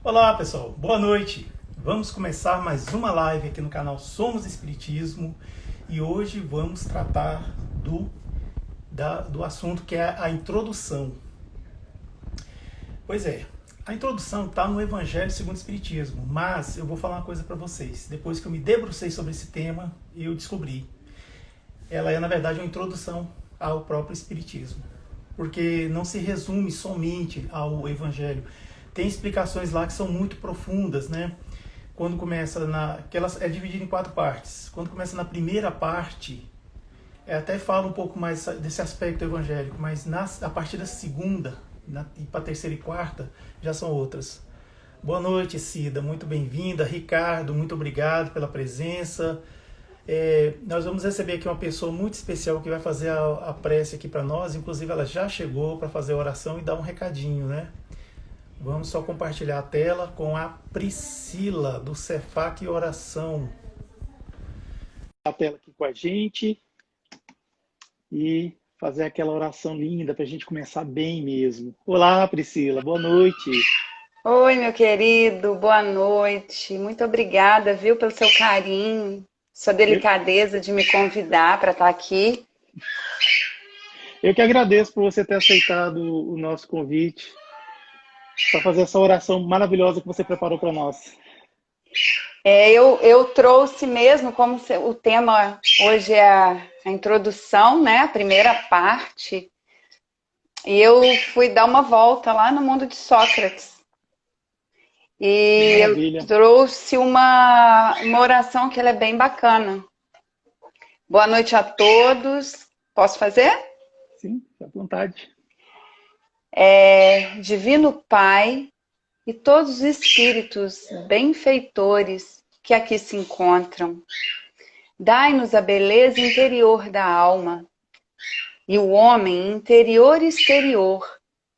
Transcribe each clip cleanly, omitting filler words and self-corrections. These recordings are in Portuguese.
Olá pessoal, boa noite. Vamos começar mais uma live aqui no canal Somos Espiritismo e hoje vamos tratar do assunto que é a introdução. Pois é, a introdução está no Evangelho segundo o Espiritismo, mas eu vou falar uma coisa para vocês. Depois que eu me debrucei sobre esse tema, eu descobri. Ela é na verdade uma introdução ao próprio Espiritismo, porque não se resume somente ao Evangelho. Tem explicações lá que são muito profundas, né? Quando começa que ela é dividida em 4 partes. Quando começa na primeira parte, até fala um pouco mais desse aspecto evangélico, mas a partir da segunda e para a terceira e quarta já são outras. Boa noite, Cida, muito bem-vinda. Ricardo, muito obrigado pela presença. Nós vamos receber aqui uma pessoa muito especial que vai fazer a prece aqui para nós. Inclusive, ela já chegou para fazer a oração e dar um recadinho, né? Vamos só compartilhar a tela com a Priscila, do Cefac Oração. A tela aqui com a gente e fazer aquela oração linda para a gente começar bem mesmo. Olá, Priscila, boa noite. Oi, meu querido, boa noite. Muito obrigada, viu, pelo seu carinho, sua delicadeza de me convidar para estar aqui. Eu que agradeço por você ter aceitado o nosso convite para fazer essa oração maravilhosa que você preparou para nós. Eu trouxe mesmo, como o tema hoje é a introdução, né, a primeira parte, e eu fui dar uma volta lá no mundo de Sócrates. E Maravilha. eu trouxe uma oração que ela é bem bacana. Boa noite a todos. Posso fazer? Sim, à vontade. Divino Pai e todos os espíritos benfeitores que aqui se encontram, dai-nos a beleza interior da alma e o homem interior e exterior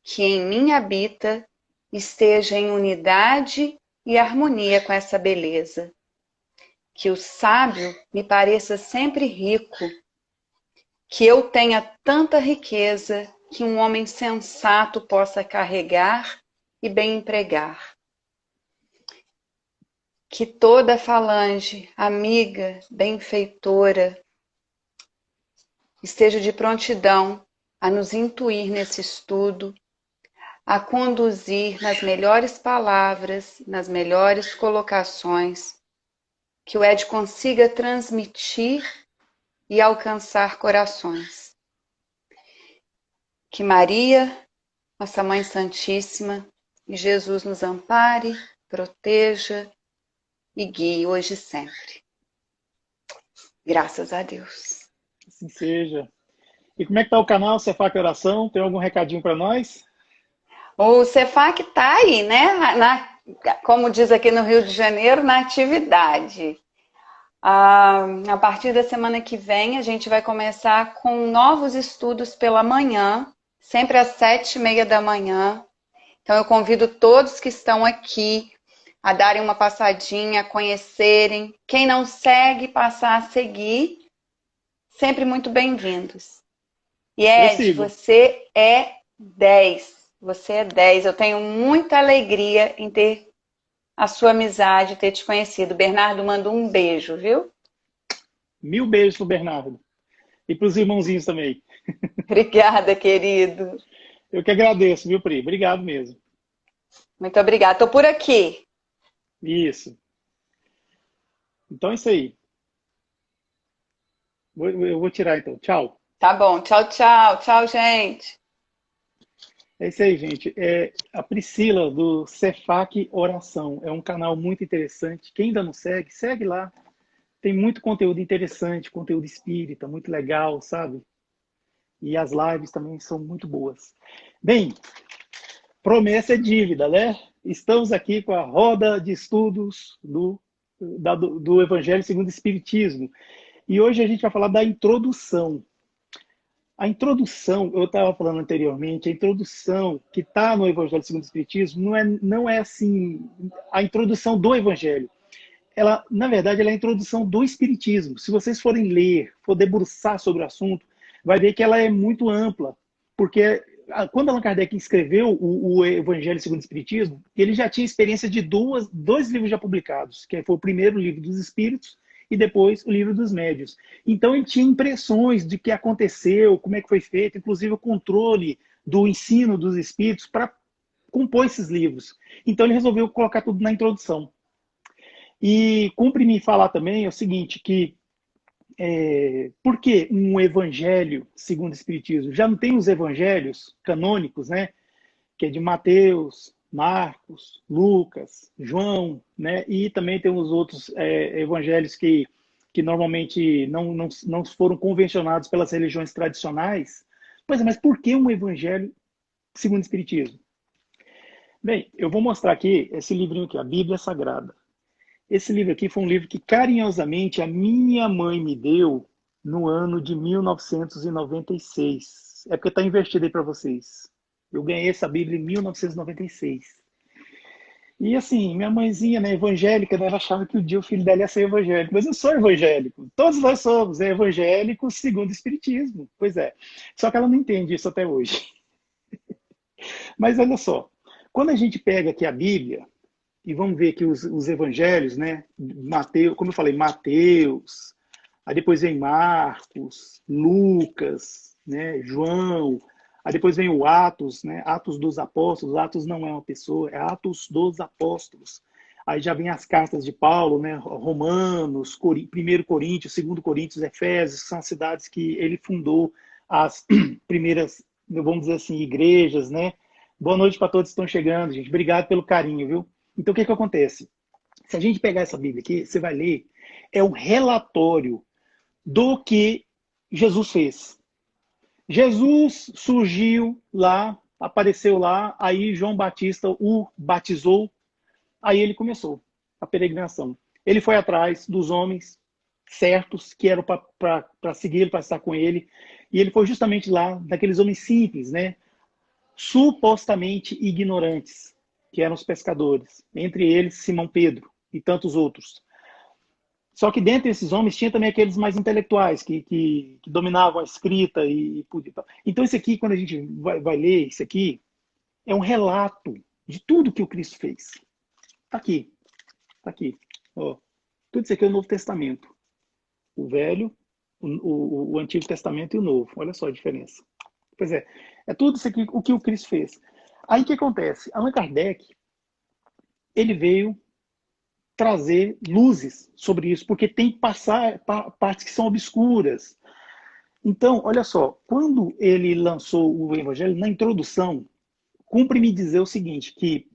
que em mim habita esteja em unidade e harmonia com essa beleza. Que o sábio me pareça sempre rico, que eu tenha tanta riqueza que um homem sensato possa carregar e bem empregar. Que toda falange, amiga, benfeitora, esteja de prontidão a nos intuir nesse estudo, a conduzir nas melhores palavras, nas melhores colocações, que o Ed consiga transmitir e alcançar corações. Que Maria, nossa Mãe Santíssima, e Jesus nos ampare, proteja e guie hoje e sempre. Graças a Deus. Assim seja. E como é que está o canal Cefac Oração? Tem algum recadinho para nós? O Cefac está aí, né? Como diz aqui no Rio de Janeiro, na atividade. A partir da semana que vem, a gente vai começar com novos estudos pela manhã, sempre às 7h30 da manhã. Então, eu convido todos que estão aqui a darem uma passadinha, a conhecerem. Quem não segue, passar a seguir. Sempre muito bem-vindos. E Ed, você é 10. Você é 10. Eu tenho muita alegria em ter a sua amizade, ter te conhecido. Bernardo manda um beijo, viu? 1000 beijos pro Bernardo. E para os irmãozinhos também. Obrigada, querido. Eu que agradeço, viu, Pri? Obrigado mesmo. Muito obrigada. Estou por aqui. Isso. Então é isso aí. Eu vou tirar então. Tchau. Tá bom. Tchau, tchau. Tchau, gente. É isso aí, gente. A Priscila, do Cefac Oração. É um canal muito interessante. Quem ainda não segue, segue lá. Tem muito conteúdo interessante, conteúdo espírita, muito legal, sabe? E as lives também são muito boas. Bem, promessa é dívida, né? Estamos aqui com a roda de estudos do Evangelho segundo o Espiritismo. E hoje a gente vai falar da introdução. A introdução, eu estava falando anteriormente, a introdução que está no Evangelho segundo o Espiritismo não é assim a introdução do Evangelho. Ela, na verdade, ela é a introdução do Espiritismo. Se vocês forem ler, for debruçar sobre o assunto, vai ver que ela é muito ampla, porque quando Allan Kardec escreveu o Evangelho segundo o Espiritismo, ele já tinha experiência de dois livros já publicados, que foi o primeiro, o Livro dos Espíritos, e depois o Livro dos Médios. Então ele tinha impressões de que aconteceu, como é que foi feito, inclusive o controle do ensino dos espíritos para compor esses livros. Então ele resolveu colocar tudo na introdução. E cumpre-me falar também o seguinte, que por que um evangelho segundo o Espiritismo? Já não tem os evangelhos canônicos, né? Que é de Mateus, Marcos, Lucas, João, né? E também tem os outros evangelhos que normalmente não foram convencionados pelas religiões tradicionais. Pois é, mas por que um evangelho segundo o Espiritismo? Bem, eu vou mostrar aqui esse livrinho aqui, a Bíblia Sagrada. Esse livro aqui foi um livro que carinhosamente a minha mãe me deu no ano de 1996. É porque está invertido aí para vocês. Eu ganhei essa Bíblia em 1996. E assim, minha mãezinha, né, evangélica, né, ela achava que o dia o filho dela ia ser evangélico. Mas eu sou evangélico. Todos nós somos evangélicos segundo o Espiritismo. Pois é. Só que ela não entende isso até hoje. Mas olha só. Quando a gente pega aqui a Bíblia, e vamos ver aqui os evangelhos, né? Mateus, como eu falei, Mateus, aí depois vem Marcos, Lucas, né? João, aí depois vem o Atos, né? Atos dos Apóstolos. Atos não é uma pessoa, é Atos dos Apóstolos. Aí já vem as cartas de Paulo, né? Romanos, 1 Coríntios, 2 Coríntios, Efésios, são cidades que ele fundou as primeiras, vamos dizer assim, igrejas, né? Boa noite para todos que estão chegando, gente. Obrigado pelo carinho, viu? Então, o que acontece? Se a gente pegar essa Bíblia aqui, você vai ler, é um relatório do que Jesus fez. Jesus surgiu lá, apareceu lá, aí João Batista o batizou, aí ele começou a peregrinação. Ele foi atrás dos homens certos, que eram para seguir, para estar com ele, e ele foi justamente lá, daqueles homens simples, né? Supostamente ignorantes, que eram os pescadores, entre eles Simão Pedro e tantos outros. Só que dentre esses homens tinha também aqueles mais intelectuais, que dominavam a escrita. Então isso aqui, quando a gente vai ler isso aqui, é um relato de tudo que o Cristo fez. Está aqui. Está aqui. Ó, tudo isso aqui é o Novo Testamento. O Velho, o Antigo Testamento e o Novo. Olha só a diferença. Pois é tudo isso aqui o que o Cristo fez. Aí o que acontece? Allan Kardec, ele veio trazer luzes sobre isso, porque tem que passar partes que são obscuras. Então, olha só, quando ele lançou o Evangelho, na introdução, cumpre-me dizer o seguinte, que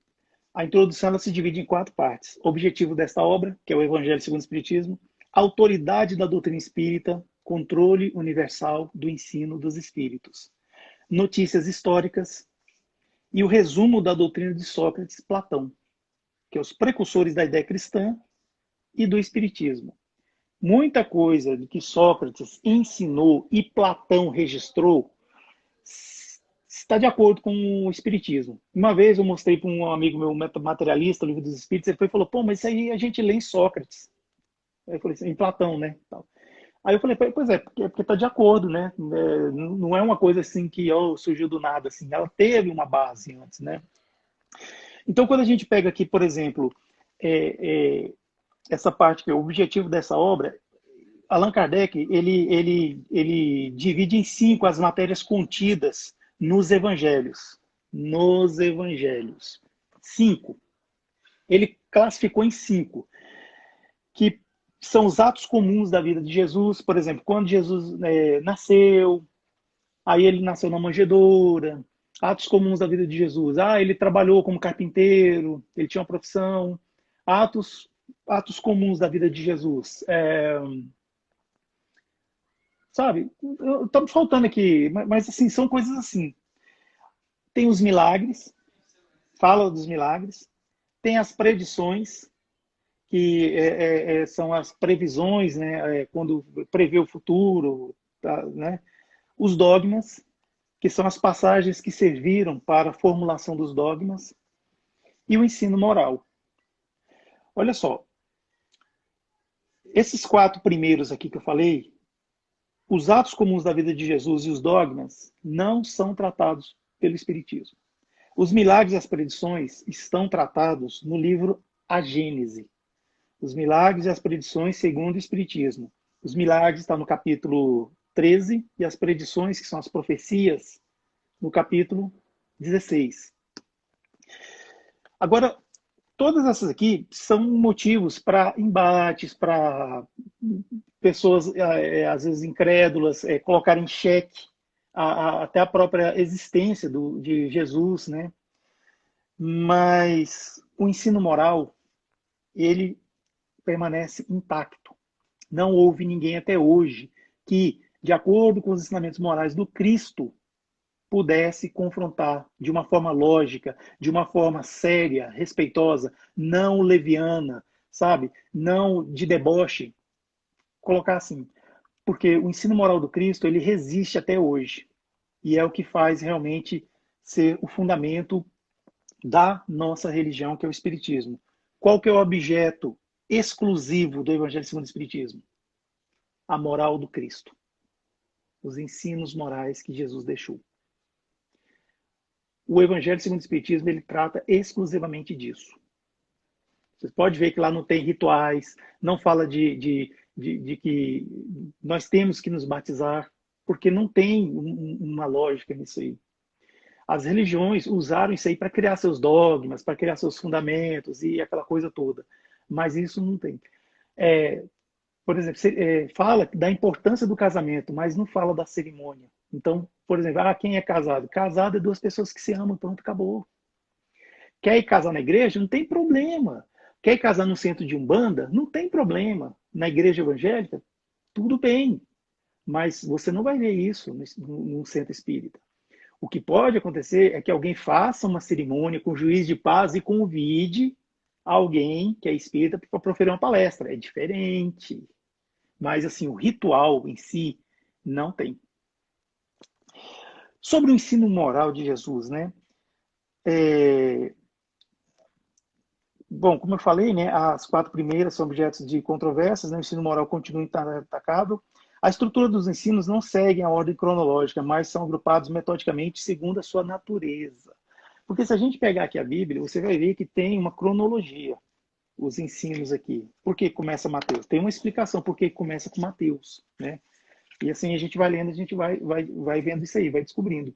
a introdução ela se divide em 4 partes. O objetivo desta obra, que é o Evangelho segundo o Espiritismo, autoridade da doutrina espírita, controle universal do ensino dos espíritos, notícias históricas e o resumo da doutrina de Sócrates e Platão, que é os precursores da ideia cristã e do espiritismo. Muita coisa de que Sócrates ensinou e Platão registrou está de acordo com o espiritismo. Uma vez eu mostrei para um amigo meu materialista o Livro dos Espíritos, ele falou, pô, mas isso aí a gente lê em Sócrates. Aí eu falei assim, em Platão, né? Aí eu falei, pois é, porque está de acordo, né? Não é uma coisa assim que surgiu do nada, assim. Ela teve uma base antes, né? Então, quando a gente pega aqui, por exemplo, essa parte que é o objetivo dessa obra, Allan Kardec, ele divide em 5 as matérias contidas nos evangelhos. Nos evangelhos. 5. Ele classificou em 5. Que são os atos comuns da vida de Jesus. Por exemplo, quando Jesus nasceu, aí ele nasceu na manjedoura. Atos comuns da vida de Jesus. Ele trabalhou como carpinteiro, ele tinha uma profissão. Atos comuns da vida de Jesus. Sabe? Tá me faltando aqui, mas assim, são coisas assim. Tem os milagres, fala dos milagres. Tem as predições, que são as previsões, né? Quando prevê o futuro, tá, né? Os dogmas, que são as passagens que serviram para a formulação dos dogmas, e o ensino moral. Olha só, esses 4 primeiros aqui que eu falei, os atos comuns da vida de Jesus e os dogmas não são tratados pelo Espiritismo. Os milagres e as predições estão tratados no livro A Gênese. Os milagres e as predições segundo o Espiritismo. Os milagres estão no capítulo 13 e as predições, que são as profecias, no capítulo 16. Agora, todas essas aqui são motivos para embates, para pessoas, às vezes, incrédulas, colocarem em xeque até a própria existência de Jesus, né? Mas o ensino moral, ele permanece intacto. Não houve ninguém até hoje que, de acordo com os ensinamentos morais do Cristo, pudesse confrontar de uma forma lógica, de uma forma séria, respeitosa, não leviana, sabe? Não de deboche. Colocar assim, porque o ensino moral do Cristo, ele resiste até hoje. E é o que faz realmente ser o fundamento da nossa religião, que é o Espiritismo. Qual que é o objeto exclusivo do Evangelho segundo o Espiritismo? A moral do Cristo. Os ensinos morais que Jesus deixou. O Evangelho segundo o Espiritismo, ele trata exclusivamente disso. Você pode ver que lá não tem rituais, não fala de que nós temos que nos batizar, porque não tem uma lógica nisso aí. As religiões usaram isso aí para criar seus dogmas, para criar seus fundamentos e aquela coisa toda. Mas isso não tem. Por exemplo, fala da importância do casamento, mas não fala da cerimônia. Então, por exemplo, quem é casado? Casado é duas pessoas que se amam, pronto, acabou. Quer ir casar na igreja? Não tem problema. Quer ir casar no centro de Umbanda? Não tem problema. Na igreja evangélica? Tudo bem. Mas você não vai ver isso no centro espírita. O que pode acontecer é que alguém faça uma cerimônia com juiz de paz e convide alguém que é espírita para proferir uma palestra. É diferente. Mas, assim, o ritual em si não tem. Sobre o ensino moral de Jesus, né? Bom, como eu falei, né, as 4 primeiras são objetos de controvérsias, né, o ensino moral continua intacável. A estrutura dos ensinos não segue a ordem cronológica, mas são agrupados metodicamente segundo a sua natureza. Porque se a gente pegar aqui a Bíblia, você vai ver que tem uma cronologia, os ensinos aqui. Por que começa Mateus? Tem uma explicação por que começa com Mateus, né? E assim a gente vai lendo, a gente vai vendo isso aí, vai descobrindo.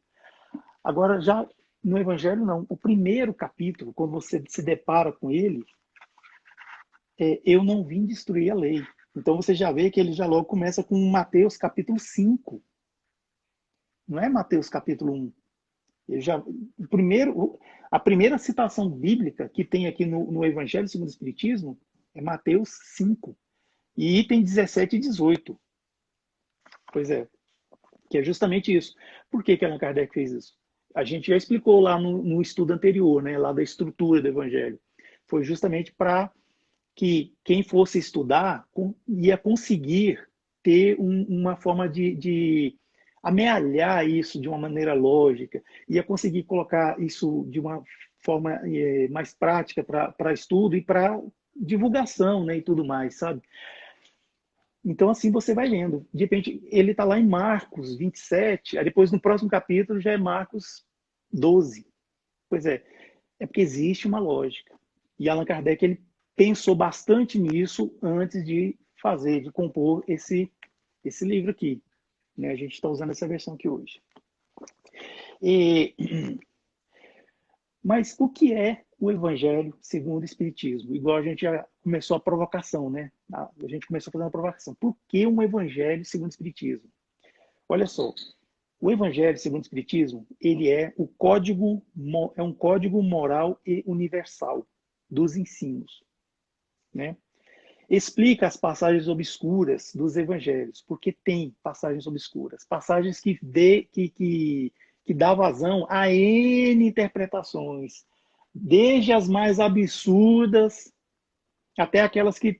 Agora, já no Evangelho, não. O primeiro capítulo, quando você se depara com ele, eu não vim destruir a lei. Então você já vê que ele já logo começa com Mateus capítulo 5. Não é Mateus capítulo 1. A primeira citação bíblica que tem aqui no Evangelho segundo o Espiritismo é Mateus 5. E item 17 e 18. Pois é. Que é justamente isso. Por que Allan Kardec fez isso? A gente já explicou lá no estudo anterior, né, lá da estrutura do Evangelho. Foi justamente para que quem fosse estudar ia conseguir ter uma forma de amealhar isso de uma maneira lógica, ia conseguir colocar isso de uma forma mais prática para estudo e para divulgação, né, e tudo mais, sabe? Então, assim, você vai lendo. De repente, ele está lá em Marcos 27, aí depois no próximo capítulo já é Marcos 12. Pois é porque existe uma lógica. E Allan Kardec, ele pensou bastante nisso antes de compor esse livro aqui. Né? A gente está usando essa versão aqui hoje. Mas o que é o Evangelho segundo o Espiritismo? Igual a gente já começou a provocação, né? A gente começou a fazer uma provocação. Por que um Evangelho segundo o Espiritismo? Olha só, o Evangelho segundo o Espiritismo, ele é um código moral e universal dos ensinos, né? Explica as passagens obscuras dos Evangelhos, porque tem passagens obscuras, passagens que dá vazão a N interpretações, desde as mais absurdas até aquelas que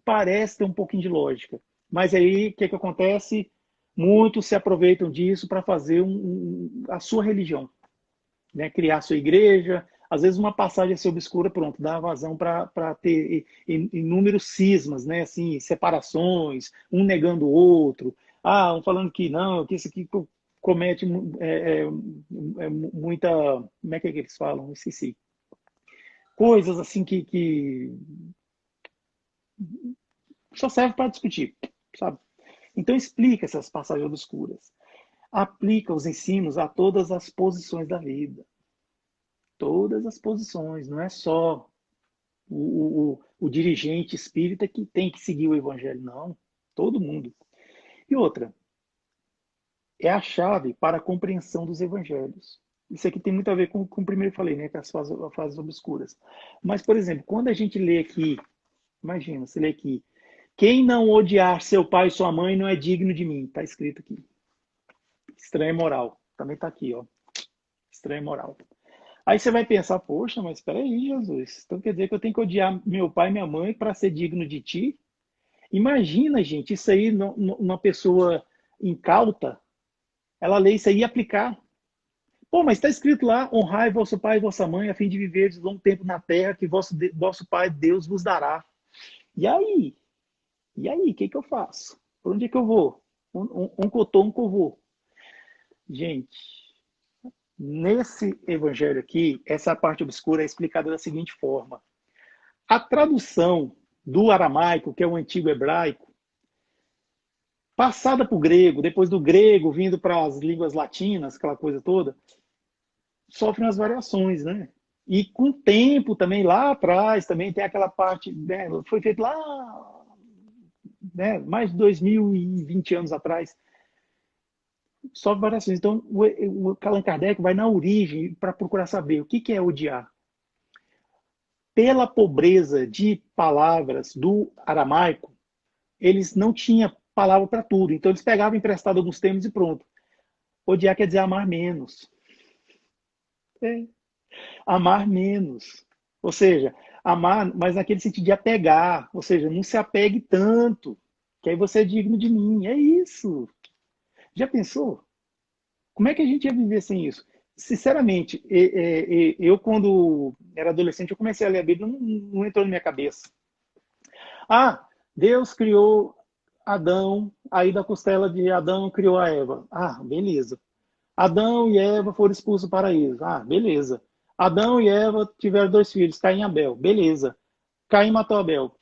parecem ter um pouquinho de lógica. Mas aí, o que acontece? Muitos se aproveitam disso para fazer a sua religião, né? Criar a sua igreja. Às vezes uma passagem assim obscura, pronto, dá vazão para ter inúmeros cismas, né? Assim, separações, um negando o outro. Um falando que não, que isso aqui comete muita... Como é que eles falam? Esqueci. Coisas assim que só serve para discutir, sabe? Então explica essas passagens obscuras. Aplica os ensinos a todas as posições da vida. Todas as posições, não é só o dirigente espírita que tem que seguir o evangelho, não. Todo mundo. E outra, é a chave para a compreensão dos evangelhos. Isso aqui tem muito a ver com o primeiro que eu falei, né, com as fases obscuras. Mas, por exemplo, quando a gente lê aqui, imagina, você lê aqui, quem não odiar seu pai e sua mãe não é digno de mim. Está escrito aqui. Estranha moral. Também está aqui, ó. Estranha moral. Aí você vai pensar, poxa, mas espera aí, Jesus. Então quer dizer que eu tenho que odiar meu pai e minha mãe para ser digno de ti? Imagina, gente, isso aí uma pessoa incauta, ela lê isso aí e aplicar. Pô, mas está escrito lá, honrai vosso pai e vossa mãe, a fim de viver longo tempo na terra, que vosso pai, Deus, vos dará. E aí? E aí, o que eu faço? Por onde é que eu vou? Um cotô, um covô. Gente, nesse evangelho aqui, essa parte obscura é explicada da seguinte forma. A tradução do aramaico, que é o antigo hebraico, passada para o grego, depois do grego vindo para as línguas latinas, aquela coisa toda, sofrem as variações, né? E com o tempo também, lá atrás, também tem aquela parte, né, foi feito lá, né, mais de 2020 anos atrás, sofre variações. Então, o Allan Kardec vai na origem para procurar saber o que é odiar. Pela pobreza de palavras do aramaico, eles não tinham palavra para tudo. Então, eles pegavam emprestado alguns termos e pronto. Odiar quer dizer amar menos. É. Amar menos. Ou seja, amar, mas naquele sentido de apegar. Ou seja, não se apegue tanto, que aí você é digno de mim. É isso. Já pensou? Como é que a gente ia viver sem isso? Sinceramente, eu quando era adolescente, eu comecei a ler a Bíblia, não entrou na minha cabeça. Ah, Deus criou Adão, aí da costela de Adão criou a Eva. Ah, beleza. Adão e Eva foram expulsos do paraíso. Ah, beleza. Adão e Eva tiveram 2 filhos, Caim e Abel. Beleza. Caim matou Abel.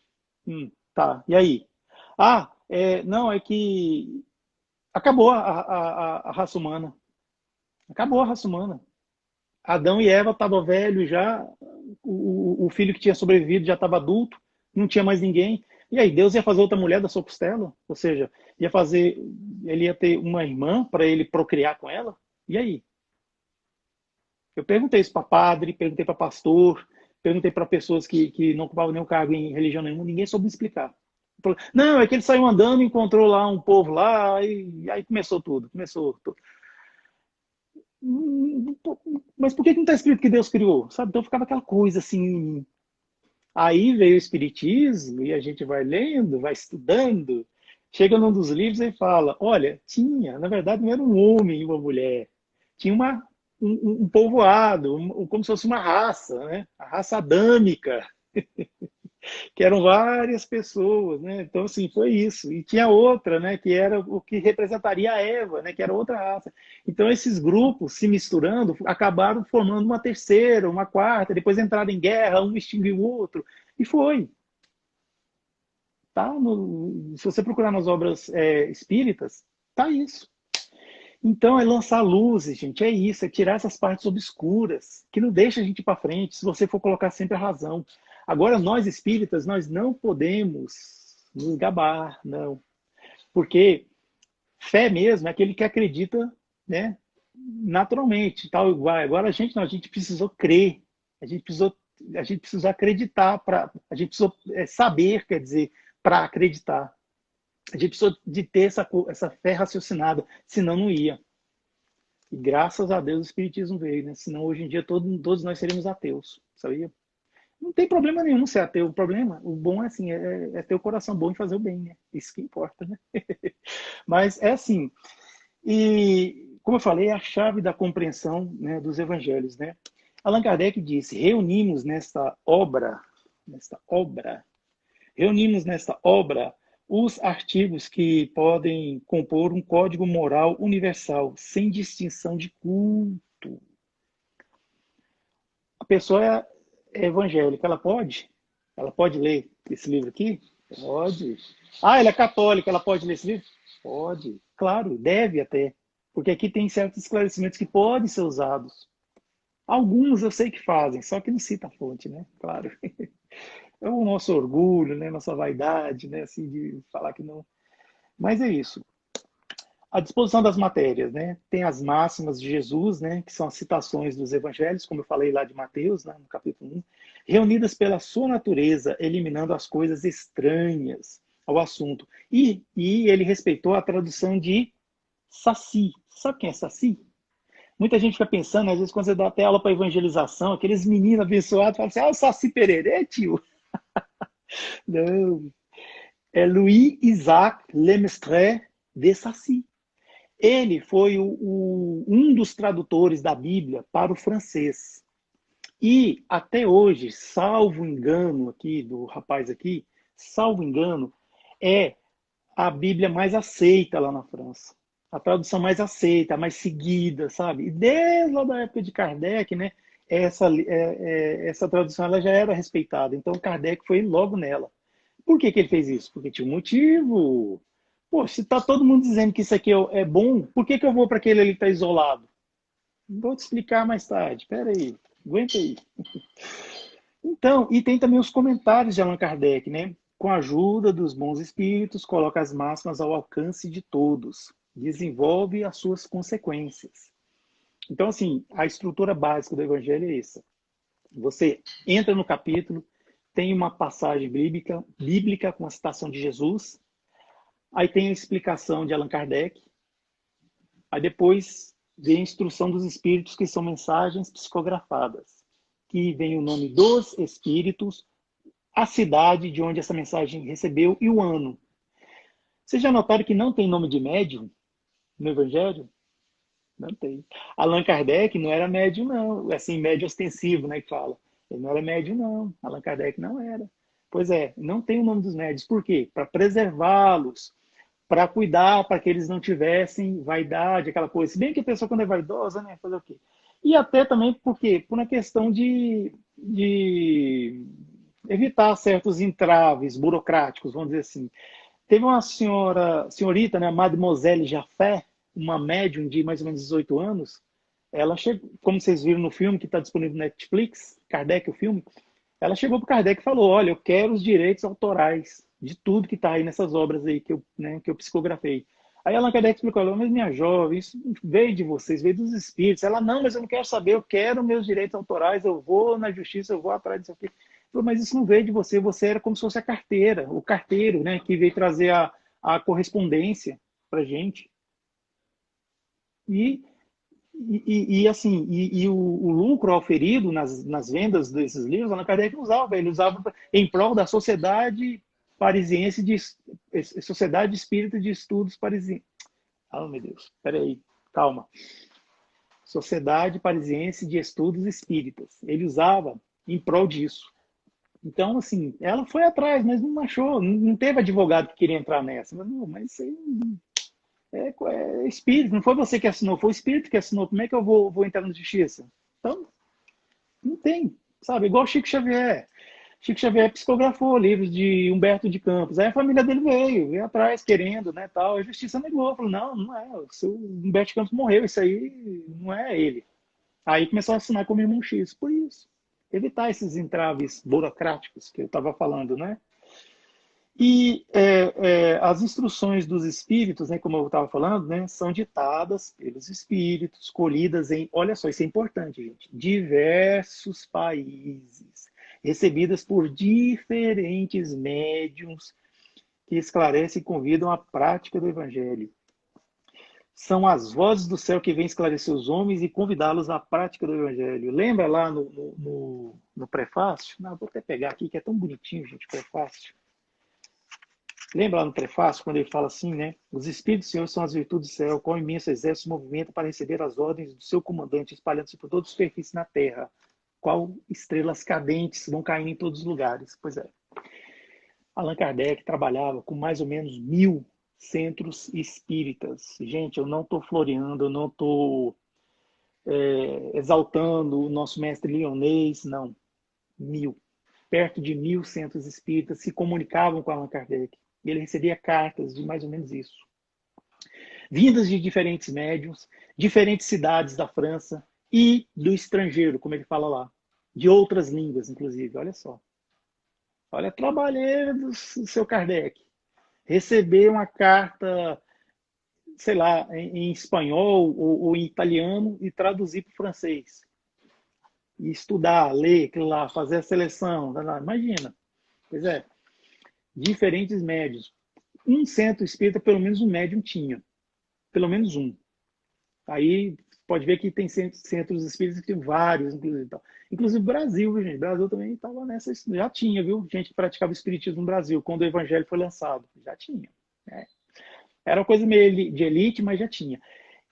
Tá. E aí? Ah, não, é que acabou a raça humana. Acabou a raça humana. Adão e Eva estavam velhos já, o filho que tinha sobrevivido já estava adulto, não tinha mais ninguém. E aí, Deus ia fazer outra mulher da sua costela? Ou seja, ele ia ter uma irmã para ele procriar com ela? E aí? Eu perguntei isso para padre, perguntei para pastor, perguntei para pessoas que não ocupavam nenhum cargo em religião nenhuma, ninguém soube me explicar. Não, é que ele saiu andando, encontrou lá um povo lá, e aí começou tudo. Mas por que não está escrito que Deus criou? Sabe? Então ficava aquela coisa assim. Aí veio o Espiritismo e a gente vai lendo, vai estudando. Chega num dos livros e fala: olha, na verdade não era um homem e uma mulher. Tinha um povoado, como se fosse uma raça, né? A raça adâmica. Que eram várias pessoas, né? Então, assim, foi isso. E tinha outra, né? Que era o que representaria a Eva, né? Que era outra raça. Então, esses grupos se misturando acabaram formando uma terceira, uma quarta, depois entraram em guerra, um extinguiu o outro, e foi. Tá? Se você procurar nas obras espíritas, tá isso. Então, é lançar luzes, gente, é isso, é tirar essas partes obscuras, que não deixa a gente ir para frente, se você for colocar sempre a razão. Agora, nós espíritas, nós não podemos nos gabar, não. Porque fé mesmo é aquele que acredita, né, naturalmente, tal igual. Agora, a gente não, a gente precisou crer, a gente precisou acreditar, a gente precisou saber, quer dizer, para acreditar. A gente precisou de ter essa fé raciocinada, senão não ia. E graças a Deus o Espiritismo veio, né? Senão hoje em dia todos nós seríamos ateus, sabia? Não tem problema nenhum ser ateu. O problema, o bom é assim, é ter o coração bom e fazer o bem, né? Isso que importa, né? Mas é assim. E, como eu falei, é a chave da compreensão, né, dos evangelhos, né? Allan Kardec disse: reunimos nesta obra, reunimos nesta obra Os artigos que podem compor um código moral universal, sem distinção de culto. A pessoa é evangélica, ela pode? Ela pode ler esse livro aqui? Pode. Ah, ela é católica, ela pode ler esse livro? Pode. Claro, deve até. Porque aqui tem certos esclarecimentos que podem ser usados. Alguns eu sei que fazem, só que não cita a fonte, né? Claro. É o nosso orgulho, né? Nossa vaidade, né? Assim, de falar que não. Mas é isso. A disposição das matérias, né? Tem as máximas de Jesus, né? Que são as citações dos evangelhos, como eu falei lá de Mateus, né? No capítulo 1, reunidas pela sua natureza, eliminando as coisas estranhas ao assunto. E ele respeitou a tradução de Saci. Sabe quem é Saci? Muita gente fica pensando, às vezes, quando você dá até aula para evangelização, aqueles meninos abençoados falam assim, ah, o Saci Pererê, tio. Não. É Louis Isaac Lemaitre de Saci. Ele foi um dos tradutores da Bíblia para o francês. E até hoje, salvo engano aqui do rapaz aqui, salvo engano, é a Bíblia mais aceita lá na França. A tradução mais aceita, a mais seguida, sabe? E desde lá da época de Kardec, né? Essa tradução ela já era respeitada. Então Kardec foi logo nela. Por que ele fez isso? Porque tinha um motivo. Pô, se está todo mundo dizendo que isso aqui é bom, por que eu vou para aquele ali que está isolado? Vou te explicar mais tarde. Espera aí, aguenta aí. Então, e tem também os comentários de Allan Kardec, né? Com a ajuda dos bons espíritos, coloca as máximas ao alcance de todos, desenvolve as suas consequências. Então, assim, a estrutura básica do Evangelho é essa. Você entra no capítulo, tem uma passagem bíblica com a citação de Jesus, aí tem a explicação de Allan Kardec, aí depois vem a instrução dos espíritos, que são mensagens psicografadas, que vem o nome dos espíritos, a cidade de onde essa mensagem recebeu e o ano. Vocês já notaram que não tem nome de médium no Evangelho? Não tem. Allan Kardec não era médium, não. Assim, médium ostensivo, né, que fala. Ele não era médium, não. Allan Kardec não era. Pois é, não tem o nome dos médios. Por quê? Para preservá-los, para cuidar, para que eles não tivessem vaidade, aquela coisa. Se bem que a pessoa, quando é vaidosa, né, fazer o quê? E até também porque, por uma questão de evitar certos entraves burocráticos, vamos dizer assim. Teve uma senhorita, né, Mademoiselle Jaffé, uma médium de mais ou menos 18 anos, ela chegou, como vocês viram no filme que está disponível no Netflix, Kardec, o filme, ela chegou para o Kardec e falou, olha, eu quero os direitos autorais de tudo que está aí nessas obras aí que eu psicografei. Aí Allan Kardec explicou, mas minha jovem, isso veio de vocês, veio dos espíritos. Ela, não, mas eu não quero saber, eu quero meus direitos autorais, eu vou na justiça, eu vou atrás disso aqui. Falou, mas isso não veio de você, você era como se fosse a carteira, o carteiro, né, que veio trazer a correspondência para gente. O lucro auferido nas vendas desses livros, Allan Kardec usava, ele usava em prol da Sociedade Parisiense Sociedade Espírita de Estudos Parisiense. Oh, meu Deus, peraí, calma. Sociedade Parisiense de Estudos Espíritas. Ele usava em prol disso. Então, assim, ela foi atrás, mas não achou, não teve advogado que queria entrar nessa. Mas isso aí é espírito, não foi você que assinou, foi o espírito que assinou. Como é que eu vou entrar na justiça? Então, não tem, sabe? Igual Chico Xavier. Chico Xavier psicografou livros de Humberto de Campos. Aí a família dele veio atrás, querendo, né, tal. A justiça negou, falou, não é. O seu Humberto de Campos morreu, isso aí não é ele. Aí começou a assinar como irmão X, por isso. Evitar esses entraves burocráticos que eu estava falando, né? E as instruções dos espíritos, né, como eu estava falando, né, são ditadas pelos espíritos, colhidas em, olha só, isso é importante, gente, diversos países, recebidas por diferentes médiuns que esclarecem e convidam à prática do Evangelho. São as vozes do céu que vêm esclarecer os homens e convidá-los à prática do Evangelho. Lembra lá no prefácio? Não, vou até pegar aqui, que é tão bonitinho, gente, o prefácio. Lembra lá no prefácio, quando ele fala assim, né? Os Espíritos do Senhor são as virtudes do céu, qual imenso exército se movimenta para receber as ordens do seu comandante, espalhando-se por toda a superfície na terra. Qual estrelas cadentes vão caindo em todos os lugares. Pois é. Allan Kardec trabalhava com mais ou menos 1.000 centros espíritas. Gente, eu não estou floreando, eu não estou exaltando o nosso mestre Lyonês, não. 1.000. Perto de 1.000 centros espíritas se comunicavam com Allan Kardec. E ele recebia cartas de mais ou menos isso. Vindas de diferentes médiuns, diferentes cidades da França e do estrangeiro, como ele fala lá. De outras línguas, inclusive. Olha só. Olha a trabalheira do seu Kardec. Receber uma carta, sei lá, em espanhol ou em italiano e traduzir para o francês. E estudar, ler aquilo lá, fazer a seleção. Imagina. Pois é. Diferentes médios. Um centro espírita, pelo menos um médium tinha. Pelo menos um. Aí pode ver que tem centros espíritas que tem vários, inclusive. Inclusive Brasil, viu, gente? Brasil também estava nessa. Já tinha, viu? Gente que praticava espiritismo no Brasil, quando o evangelho foi lançado. Já tinha. Né? Era uma coisa meio de elite, mas já tinha.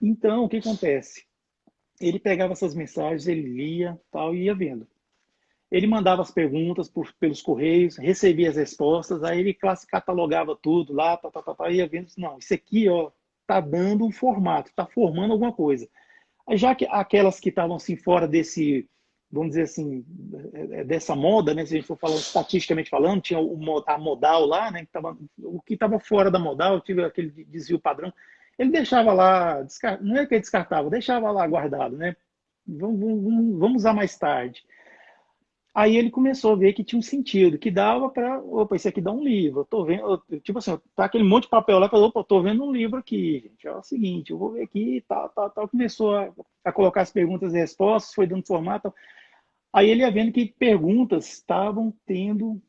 Então, o que acontece? Ele pegava essas mensagens, ele lia tal, e ia vendo. Ele mandava as perguntas pelos correios, recebia as respostas, aí ele catalogava tudo lá, ia vendo, não, isso aqui, ó, tá dando um formato, tá formando alguma coisa. Aí já que aquelas que estavam assim fora desse, vamos dizer assim, dessa moda, né, se a gente for falando estatisticamente falando, tinha a modal lá, né, o que estava fora da modal, tive aquele desvio padrão, ele deixava lá, não é que ele descartava, deixava lá guardado, né, vamos usar mais tarde. Aí ele começou a ver que tinha um sentido, que dava para, opa, isso aqui dá um livro. Eu tô vendo, tipo assim, tá aquele monte de papel lá, falou, opa, eu tô vendo um livro aqui, gente. É o seguinte, eu vou ver aqui, tal, tal, tal. Começou a colocar as perguntas e respostas, foi dando formato. Aí ele ia vendo que perguntas estavam tendo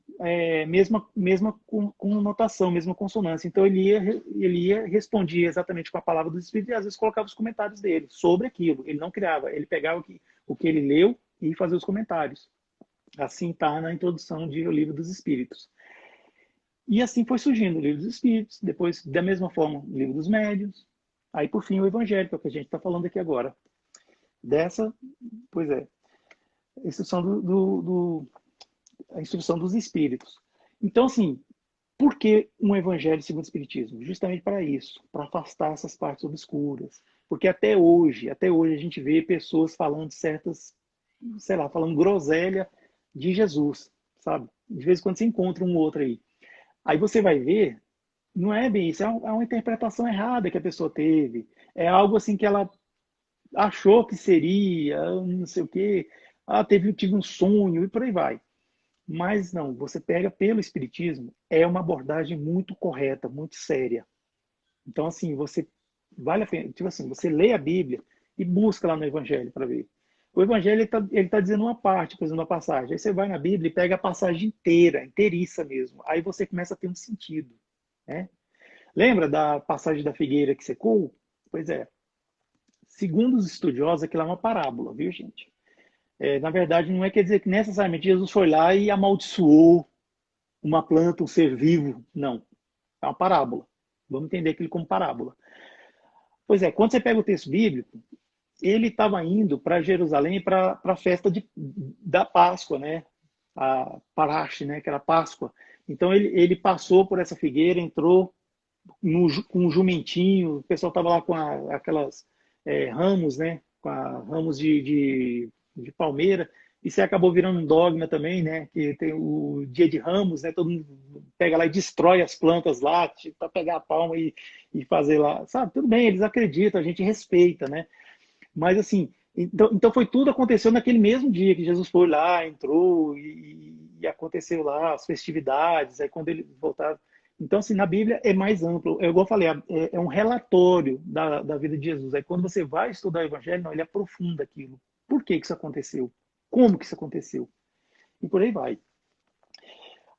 mesma conotação, mesma consonância. Então ele ia respondia exatamente com a palavra do Espírito e às vezes colocava os comentários dele sobre aquilo. Ele não criava, ele pegava o que ele leu e fazia os comentários. Assim está na introdução de O Livro dos Espíritos. E assim foi surgindo o Livro dos Espíritos, depois, da mesma forma, o Livro dos Médiuns, aí, por fim, o Evangelho, que é o que a gente está falando aqui agora. Dessa, pois é, a instrução, a instrução dos Espíritos. Então, assim, por que um Evangelho segundo o Espiritismo? Justamente para isso, para afastar essas partes obscuras. Porque até hoje a gente vê pessoas falando certas, sei lá, falando groselha de Jesus, sabe? De vez em quando você encontra um outro aí. Aí você vai ver, não é bem isso, é uma interpretação errada que a pessoa teve. É algo assim que ela achou que seria, não sei o quê. Ah, tive um sonho e por aí vai. Mas não, você pega pelo Espiritismo, é uma abordagem muito correta, muito séria. Então, assim, você vale a pena, tipo assim, você lê a Bíblia e busca lá no Evangelho para ver. O Evangelho ele tá dizendo uma parte, por exemplo, uma passagem. Aí você vai na Bíblia e pega a passagem inteira, inteiriça mesmo. Aí você começa a ter um sentido. Né? Lembra da passagem da figueira que secou? Pois é. Segundo os estudiosos, aquilo é uma parábola, viu, gente? Na verdade, não quer dizer que necessariamente Jesus foi lá e amaldiçoou uma planta, um ser vivo. Não. É uma parábola. Vamos entender aquilo como parábola. Pois é, quando você pega o texto bíblico, ele estava indo para Jerusalém para a festa da Páscoa, né? A Parache, né? Que era a Páscoa. Então ele passou por essa figueira, entrou com um jumentinho, o pessoal estava lá com aquelas ramos, né? Com ramos de palmeira. Isso acabou virando um dogma também, né? Que tem o dia de Ramos, né? Todo mundo pega lá e destrói as plantas lá, para pegar a palma e fazer lá. Sabe? Tudo bem, eles acreditam, a gente respeita, né? Mas assim, então foi tudo aconteceu naquele mesmo dia que Jesus foi lá, entrou e aconteceu lá as festividades, aí quando ele voltava. Então, assim, na Bíblia é mais amplo. Eu, igual eu falei, é um relatório da vida de Jesus. Aí quando você vai estudar o Evangelho, não, ele aprofunda aquilo. Por que isso aconteceu? Como que isso aconteceu? E por aí vai.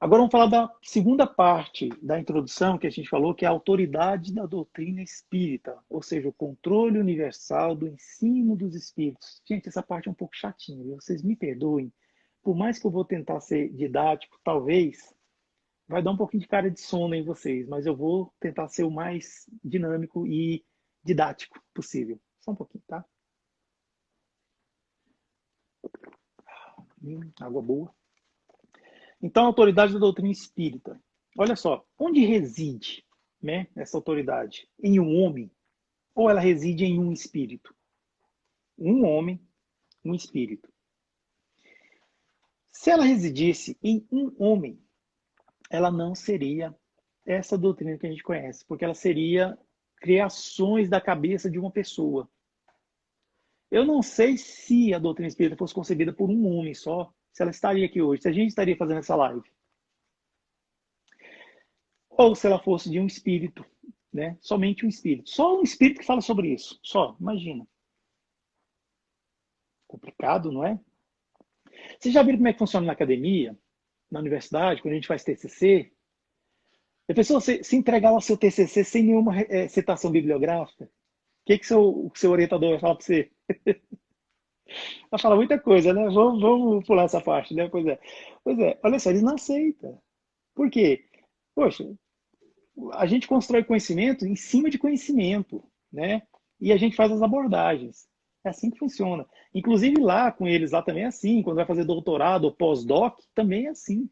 Agora vamos falar da segunda parte da introdução que a gente falou, que é a autoridade da doutrina espírita, ou seja, o controle universal do ensino dos espíritos. Gente, essa parte é um pouco chatinha, viu? Vocês me perdoem. Por mais que eu vou tentar ser didático, talvez vai dar um pouquinho de cara de sono em vocês, mas eu vou tentar ser o mais dinâmico e didático possível. Só um pouquinho, tá? Água boa. Então, a autoridade da doutrina espírita. Olha só, onde reside, né, essa autoridade? Em um homem? Ou ela reside em um espírito? Um homem, um espírito. Se ela residisse em um homem, ela não seria essa doutrina que a gente conhece, porque ela seria criações da cabeça de uma pessoa. Eu não sei se a doutrina espírita fosse concebida por um homem só, se ela estaria aqui hoje, se a gente estaria fazendo essa live. Ou se ela fosse de um espírito, né? Somente um espírito. Só um espírito que fala sobre isso. Só, imagina. Complicado, não é? Vocês já viram como é que funciona na academia, na universidade, quando a gente faz TCC? A pessoa se entregar lá seu TCC sem nenhuma citação bibliográfica, o que o seu orientador vai falar para você? Vai falar muita coisa, né? Vamos pular essa parte, né? Pois é, olha só, eles não aceitam. Por quê? Poxa, a gente constrói conhecimento em cima de conhecimento, né? E a gente faz as abordagens. É assim que funciona. Inclusive lá com eles, lá também é assim. Quando vai fazer doutorado ou pós-doc, também é assim.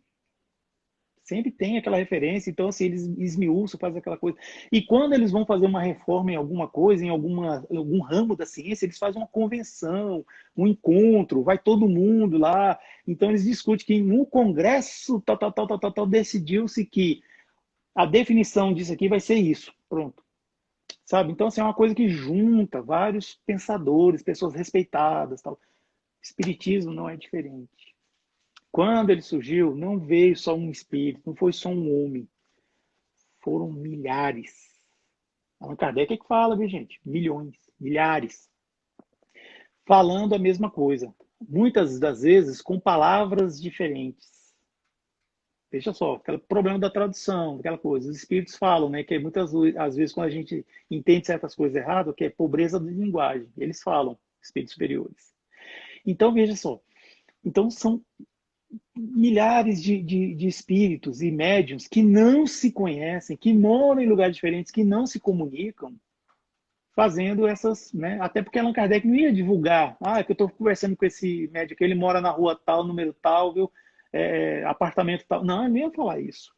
Sempre tem aquela referência, então assim, eles esmiuçam, fazem aquela coisa. E quando eles vão fazer uma reforma em alguma coisa, em algum ramo da ciência, eles fazem uma convenção, um encontro, vai todo mundo lá. Então eles discutem que no congresso tal, decidiu-se que a definição disso aqui vai ser isso. Pronto. Sabe? Então, assim, é uma coisa que junta vários pensadores, pessoas respeitadas, tal. O espiritismo não é diferente. Quando ele surgiu, não veio só um espírito, não foi só um homem. Foram milhares. Allan Kardec é que fala, viu, gente? Milhões, milhares. Falando a mesma coisa. Muitas das vezes com palavras diferentes. Veja só, aquele problema da tradução, aquela coisa. Os espíritos falam, né, que muitas às vezes quando a gente entende certas coisas erradas, que é pobreza de linguagem. Eles falam, espíritos superiores. Então, veja só. Então, são milhares de espíritos e médiuns que não se conhecem, que moram em lugares diferentes, que não se comunicam, fazendo essas, né? Até porque Allan Kardec não ia divulgar. Ah, é que eu estou conversando com esse médico, ele mora na rua tal, número tal, viu? Apartamento tal. Não, ele não ia falar isso.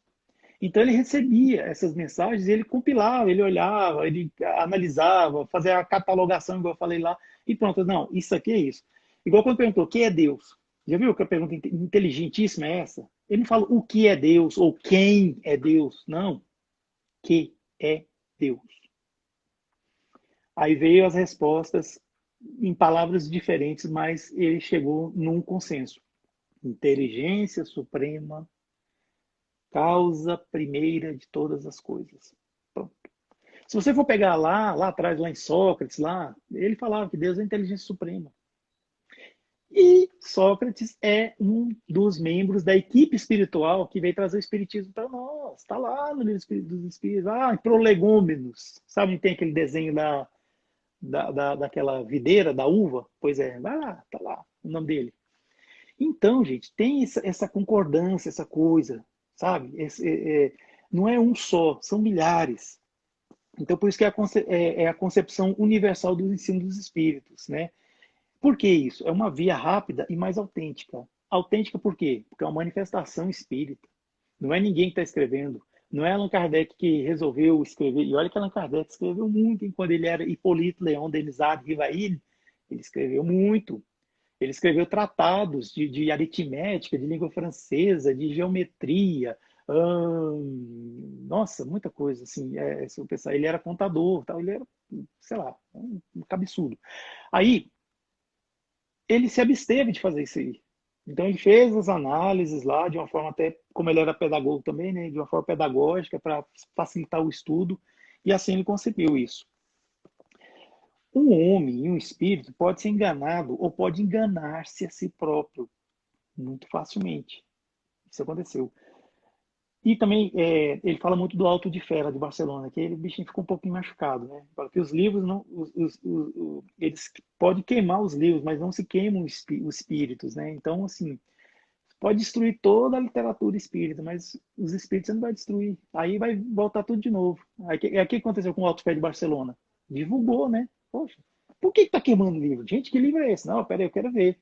Então ele recebia essas mensagens, ele compilava, ele olhava, ele analisava, fazia a catalogação, igual eu falei lá, e pronto. Não, isso aqui é isso. Igual quando perguntou, o que é Deus? Já viu que a pergunta inteligentíssima é essa? Ele não fala o que é Deus ou quem é Deus. Não. Que é Deus. Aí veio as respostas em palavras diferentes, mas ele chegou num consenso. Inteligência suprema, causa primeira de todas as coisas. Pronto. Se você for pegar lá atrás, lá em Sócrates, lá, ele falava que Deus é a inteligência suprema. E Sócrates é um dos membros da equipe espiritual que veio trazer o espiritismo para nós. Está lá no livro dos Espíritos. Ah, Prolegômenos. Sabe onde tem aquele desenho daquela videira, da uva? Pois é, vai lá, está lá o nome dele. Então, gente, tem essa concordância, essa coisa, sabe? Não é um só, são milhares. Então, por isso que é a concepção universal do ensino dos espíritos, né? Por que isso? É uma via rápida e mais autêntica. Autêntica por quê? Porque é uma manifestação espírita. Não é ninguém que está escrevendo. Não é Allan Kardec que resolveu escrever. E olha que Allan Kardec escreveu muito, hein? Quando ele era Hipólito Leon Denisard Rivail, ele escreveu muito. Ele escreveu tratados de aritmética, de língua francesa, de geometria. Nossa, muita coisa. Assim, se eu pensar, ele era contador, tal, ele era, sei lá, um cabeçudo. Aí, ele se absteve de fazer isso aí. Então ele fez as análises lá de uma forma até, como ele era pedagogo também, né, de uma forma pedagógica para facilitar o estudo, e assim ele concebeu isso. Um homem e um espírito pode ser enganado ou pode enganar-se a si próprio muito facilmente. Isso aconteceu. E também ele fala muito do Alto de Fera de Barcelona, que ele, o bichinho ficou um pouquinho machucado, né? Porque os livros não, eles podem queimar os livros, mas não se queimam os espíritos, né? Então, assim, pode destruir toda a literatura espírita, mas os espíritos você não vai destruir. Aí vai voltar tudo de novo. Aí, o que aconteceu com o Alto de Fera de Barcelona? Divulgou, né? Poxa, por que está queimando o livro? Gente, que livro é esse? Não, peraí, eu quero ver.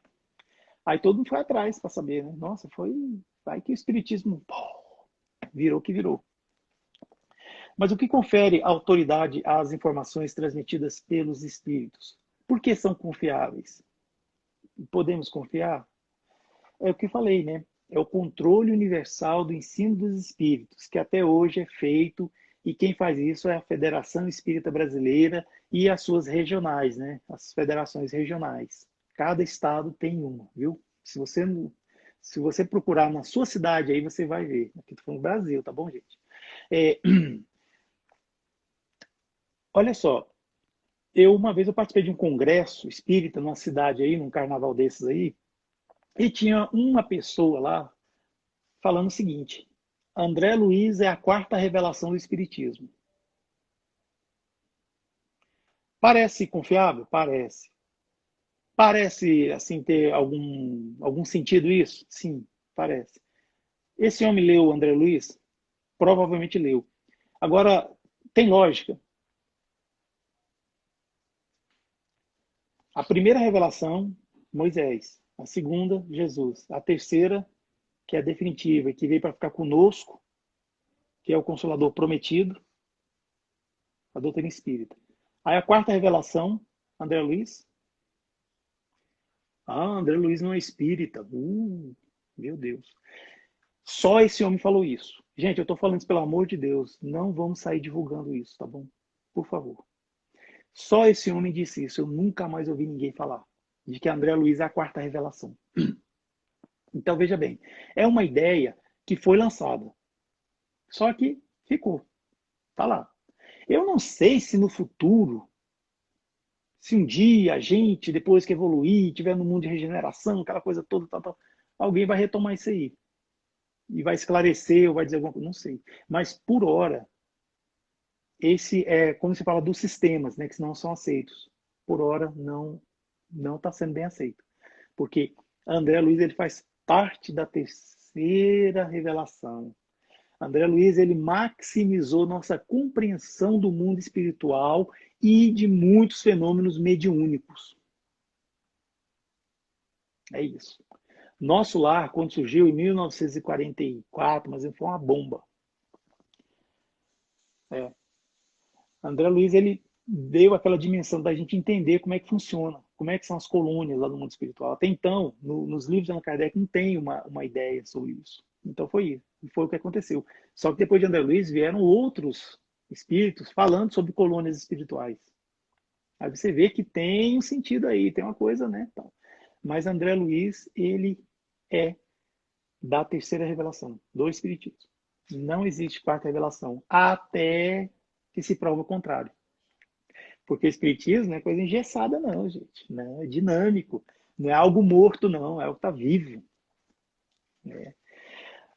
Aí todo mundo foi atrás para saber, né? Nossa, foi aí que o espiritismo virou o que virou. Mas o que confere autoridade às informações transmitidas pelos espíritos? Por que são confiáveis? Podemos confiar? É o que falei, né? É o controle universal do ensino dos espíritos, que até hoje é feito, e quem faz isso é a Federação Espírita Brasileira e as suas regionais, né? As federações regionais. Cada estado tem uma, viu? Se você procurar na sua cidade, aí você vai ver. Aqui estou falando Brasil, tá bom, gente? É, olha só, uma vez eu participei de um congresso espírita numa cidade aí, num carnaval desses aí, e tinha uma pessoa lá falando o seguinte: André Luiz é a quarta revelação do Espiritismo. Parece confiável? Parece. Parece, assim, ter algum sentido isso? Sim, parece. Esse homem leu André Luiz? Provavelmente leu. Agora, tem lógica. A primeira revelação, Moisés. A segunda, Jesus. A terceira, que é definitiva e que veio para ficar conosco, que é o Consolador prometido, a doutrina espírita. Aí a quarta revelação, André Luiz. Ah, André Luiz não é espírita. Meu Deus. Só esse homem falou isso. Gente, eu estou falando isso pelo amor de Deus. Não vamos sair divulgando isso, tá bom? Por favor. Só esse homem disse isso. Eu nunca mais ouvi ninguém falar de que André Luiz é a quarta revelação. Então, veja bem. É uma ideia que foi lançada. Só que ficou. Tá lá. Eu não sei se no futuro, se um dia a gente, depois que evoluir, tiver no mundo de regeneração, aquela coisa toda, alguém vai retomar isso aí. E vai esclarecer, ou vai dizer alguma coisa, não sei. Mas, por hora, esse é, como se fala, dos sistemas, né, que não são aceitos. Por hora, não está sendo bem aceito. Porque André Luiz, ele faz parte da terceira revelação. André Luiz, ele maximizou nossa compreensão do mundo espiritual e de muitos fenômenos mediúnicos. É isso. Nosso lar, quando surgiu em 1944, mas foi uma bomba. André Luiz, ele deu aquela dimensão da gente entender como é que funciona, como é que são as colônias lá no mundo espiritual. Até então, nos livros de Allan Kardec não tem uma ideia sobre isso. Então foi isso, foi o que aconteceu. Só que depois de André Luiz vieram outros espíritos falando sobre colônias espirituais. Aí você vê que tem um sentido aí, tem uma coisa, né? Mas André Luiz, ele é da terceira revelação do Espiritismo. Não existe quarta revelação, até que se prova o contrário. Porque o Espiritismo não é coisa engessada, não, gente. Não, é dinâmico. Não é algo morto, não. É algo que está vivo.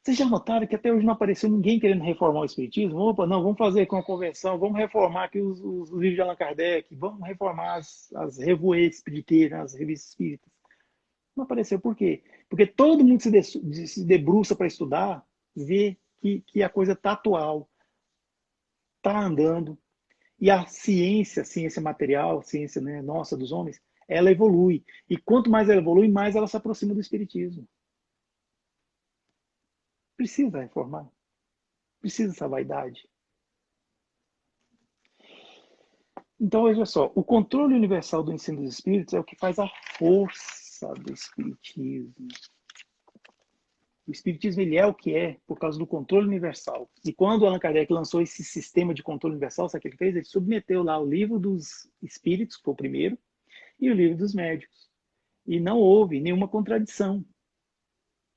Vocês já notaram que até hoje não apareceu ninguém querendo reformar o Espiritismo? Opa, não, vamos fazer com a convenção, vamos reformar aqui os livros de Allan Kardec, vamos reformar as revoês espiritistas, as revistas espíritas. Não apareceu. Por quê? Porque todo mundo se debruça para estudar, vê que a coisa está atual, está andando. E a ciência material, a ciência, né, nossa, dos homens, ela evolui. E quanto mais ela evolui, mais ela se aproxima do Espiritismo. Precisa reformar. Precisa essa vaidade. Então, veja só, o controle universal do ensino dos espíritos é o que faz a força do Espiritismo. O Espiritismo, ele é o que é por causa do controle universal. E quando Allan Kardec lançou esse sistema de controle universal, sabe o que ele fez? Ele submeteu lá o livro dos espíritos, que foi o primeiro, e o livro dos médicos. E não houve nenhuma contradição.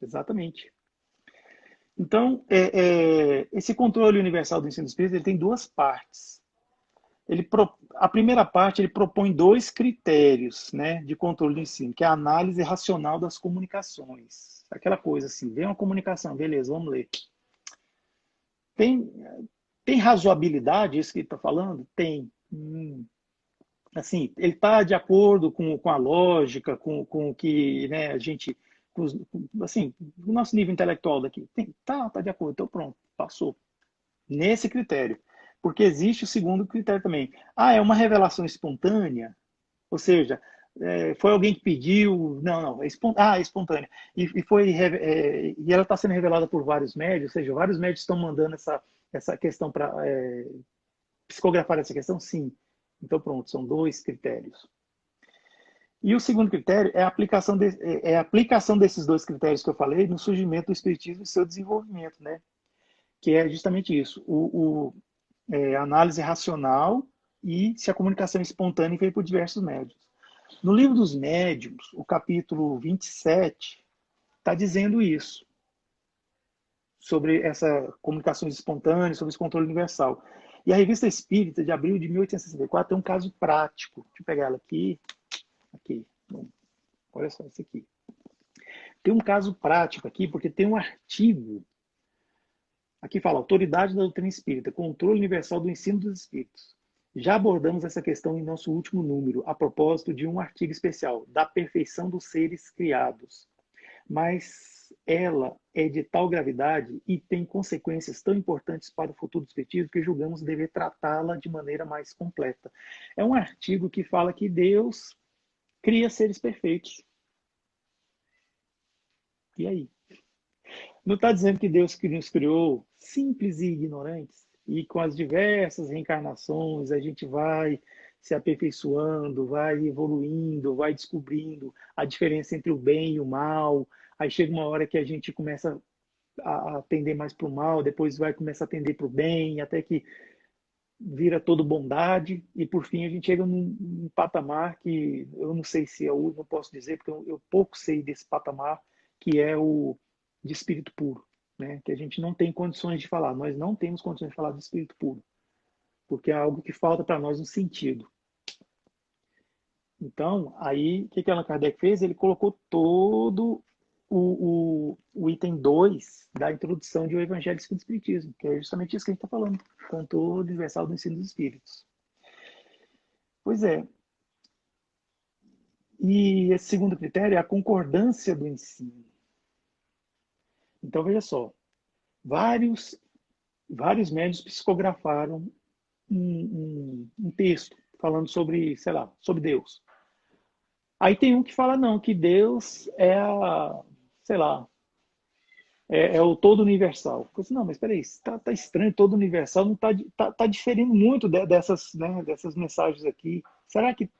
Exatamente. Então, esse controle universal do ensino dos espíritos, ele tem duas partes. A primeira parte, ele propõe dois critérios, né, de controle do ensino, que é a análise racional das comunicações. Aquela coisa assim, vem uma comunicação, beleza, vamos ler. Tem razoabilidade isso que ele está falando? Tem. Assim, ele está de acordo com a lógica, com o que, né, a gente... assim, o nosso nível intelectual daqui. Tá de acordo, então pronto, passou. Nesse critério. Porque existe o segundo critério também. É uma revelação espontânea, ou seja, foi alguém que pediu, não, é espontânea. E ela está sendo revelada por vários médios, ou seja, vários médios estão mandando essa questão para psicografar essa questão, sim. Então, pronto, são 2 critérios. E o segundo critério é a aplicação desses 2 critérios que eu falei no surgimento do espiritismo e seu desenvolvimento, né? Que é justamente isso, a análise racional e se a comunicação espontânea veio por diversos médios. No livro dos médiuns, o capítulo 27 está dizendo isso, sobre essa comunicações espontâneas, sobre esse controle universal. E a Revista Espírita, de abril de 1864, tem um caso prático. Deixa eu pegar ela aqui. Bom, olha só isso aqui. Tem um caso prático aqui, porque tem um artigo. Aqui fala, Autoridade da Doutrina Espírita, Controle Universal do Ensino dos Espíritos. Já abordamos essa questão em nosso último número, a propósito de um artigo especial, da perfeição dos seres criados. Mas ela é de tal gravidade e tem consequências tão importantes para o futuro do espiritismo que julgamos dever tratá-la de maneira mais completa. É um artigo que fala que Deus cria seres perfeitos. E aí? Não está dizendo que Deus nos criou simples e ignorantes? E com as diversas reencarnações a gente vai se aperfeiçoando, vai evoluindo, vai descobrindo a diferença entre o bem e o mal. Aí chega uma hora que a gente começa a tender mais para o mal, depois vai começar a tender para o bem, até que vira todo bondade, e por fim a gente chega num patamar que eu não sei se eu não posso dizer, porque eu pouco sei desse patamar, que é o de espírito puro, né? Que a gente não tem condições de falar, nós não temos condições de falar de espírito puro, porque é algo que falta para nós um sentido. Então, aí, o que Allan Kardec fez? Ele colocou todo o item 2 da introdução de O Evangelho segundo o Espiritismo, que é justamente isso que a gente está falando, controle universal do ensino dos espíritos. Pois é. E esse segundo critério é a concordância do ensino. Então, veja só, vários médios psicografaram um texto falando sobre, sei lá, sobre Deus. Aí tem um que fala, não, que Deus é sei lá, é o todo universal. Eu disse, não, mas peraí, tá estranho, todo universal não tá diferindo muito dessas mensagens aqui. Será que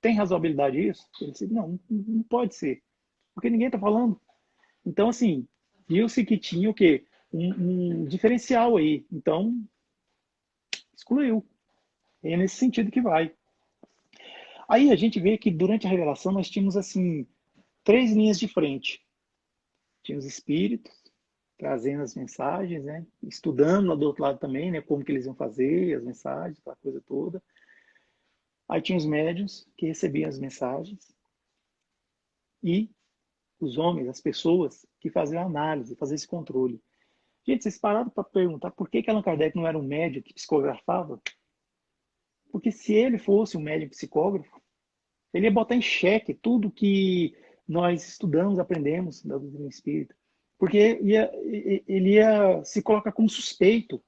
tem razoabilidade isso? Ele disse, não pode ser, porque ninguém está falando. Então, assim, viu-se que tinha o quê? Um diferencial aí. Então, excluiu. É nesse sentido que vai. Aí a gente vê que durante a revelação nós tínhamos, assim, 3 linhas de frente. Tinha os espíritos trazendo as mensagens, né? Estudando lá do outro lado também, né? Como que eles iam fazer as mensagens, aquela coisa toda. Aí tinha os médiuns que recebiam as mensagens e os homens, as pessoas que faziam a análise, faziam esse controle. Gente, vocês pararam para perguntar por que Allan Kardec não era um médium que psicografava? Porque se ele fosse um médium psicógrafo, ele ia botar em xeque tudo que nós estudamos, aprendemos da doutrina espírita. Porque ele ia se colocar como suspeito.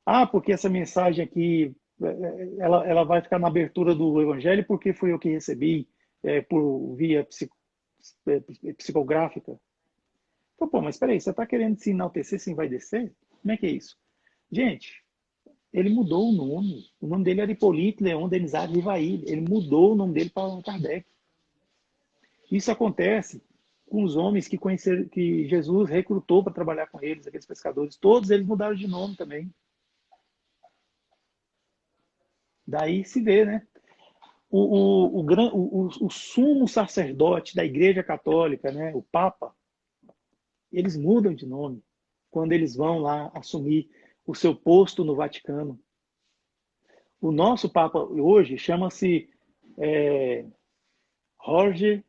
Ah, porque essa mensagem aqui, ela vai ficar na abertura do Evangelho porque foi eu que recebi por via psicográfica. Então, pô, mas peraí, você está querendo se enaltecer, se envaidecer? Como é que é isso? Gente, ele mudou o nome. O nome dele era Hipólito Leon Denizade Rivaí. Ele mudou o nome dele para Allan Kardec. Isso acontece com os homens que conheceram, que Jesus recrutou para trabalhar com eles, aqueles pescadores. Todos eles mudaram de nome também. Daí se vê, né? O sumo sacerdote da Igreja Católica, né? O Papa, eles mudam de nome quando eles vão lá assumir o seu posto no Vaticano. O nosso Papa hoje chama-se Jorge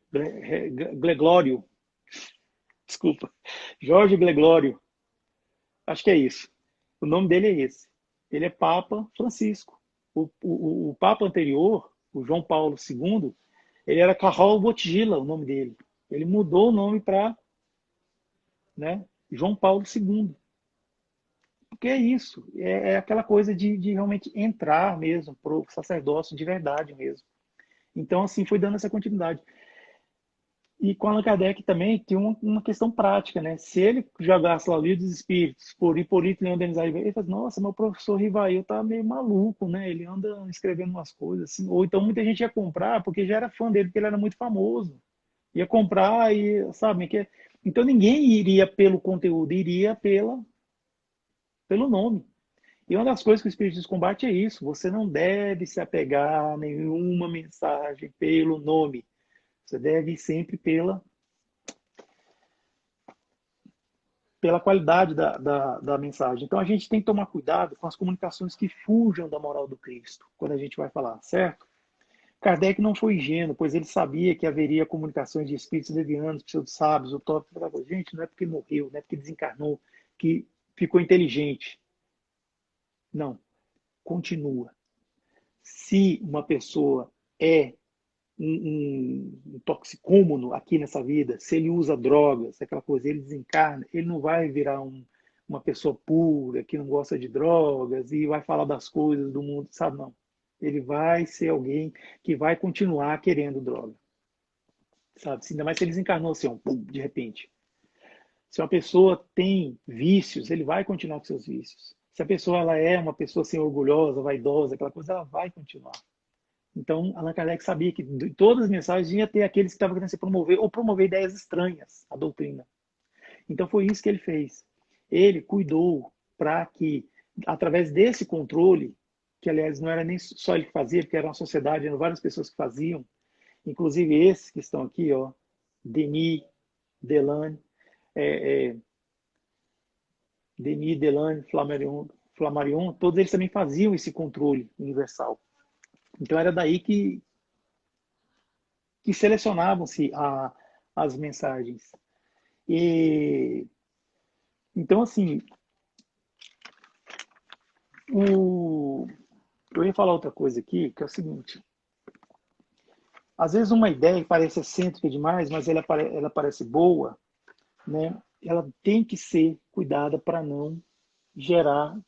Gregório. Desculpa. Jorge Gregório. Acho que é isso. O nome dele é esse. Ele é Papa Francisco. O Papa anterior, o João Paulo II, ele era Carol Bottigila, o nome dele. Ele mudou o nome para, né, João Paulo II. Porque é isso. É aquela coisa de realmente entrar mesmo para o sacerdócio de verdade mesmo. Então, assim, foi dando essa continuidade. E com Allan Kardec também tem uma questão prática, né? Se ele jogasse lá o Livro dos Espíritos, por Hipólito Leão Denis Rivail, ele fala, nossa, meu professor Rivail tá meio maluco, né? Ele anda escrevendo umas coisas assim. Ou então muita gente ia comprar porque já era fã dele, porque ele era muito famoso. Ia comprar e, sabe, que... Então ninguém iria pelo conteúdo, iria pelo nome. E uma das coisas que o Espiritismo combate é isso. Você não deve se apegar a nenhuma mensagem pelo nome. Você deve ir sempre pela qualidade da mensagem. Então a gente tem que tomar cuidado com as comunicações que fujam da moral do Cristo, quando a gente vai falar, certo? Kardec não foi ingênuo, pois ele sabia que haveria comunicações de espíritos levianos, pseudo-sábios, utópicos. Gente, não é porque morreu, não é porque desencarnou, que ficou inteligente. Não, continua. Se uma pessoa é um toxicômono aqui nessa vida, se ele usa drogas, aquela coisa, ele desencarna, ele não vai virar uma pessoa pura, que não gosta de drogas e vai falar das coisas do mundo, sabe? Não. Ele vai ser alguém que vai continuar querendo droga, sabe? Ainda mais se ele desencarnou assim, de repente. Se uma pessoa tem vícios, ele vai continuar com seus vícios. Se a pessoa ela é uma pessoa assim, orgulhosa, vaidosa, aquela coisa, ela vai continuar. Então, Allan Kardec sabia que de todas as mensagens ia ter aqueles que estavam querendo se promover ou promover ideias estranhas à doutrina. Então, foi isso que ele fez. Ele cuidou para que, através desse controle, que, aliás, não era nem só ele que fazia, porque era uma sociedade, eram várias pessoas que faziam, inclusive esses que estão aqui, ó, Denis, Delane, é, é, Denis, Delane, Flammarion, todos eles também faziam esse controle universal. Então, era daí que selecionavam-se as mensagens. E, então, assim, eu ia falar outra coisa aqui, que é o seguinte. Às vezes uma ideia parece excêntrica demais, mas ela parece boa, né? Ela tem que ser cuidada para não gerar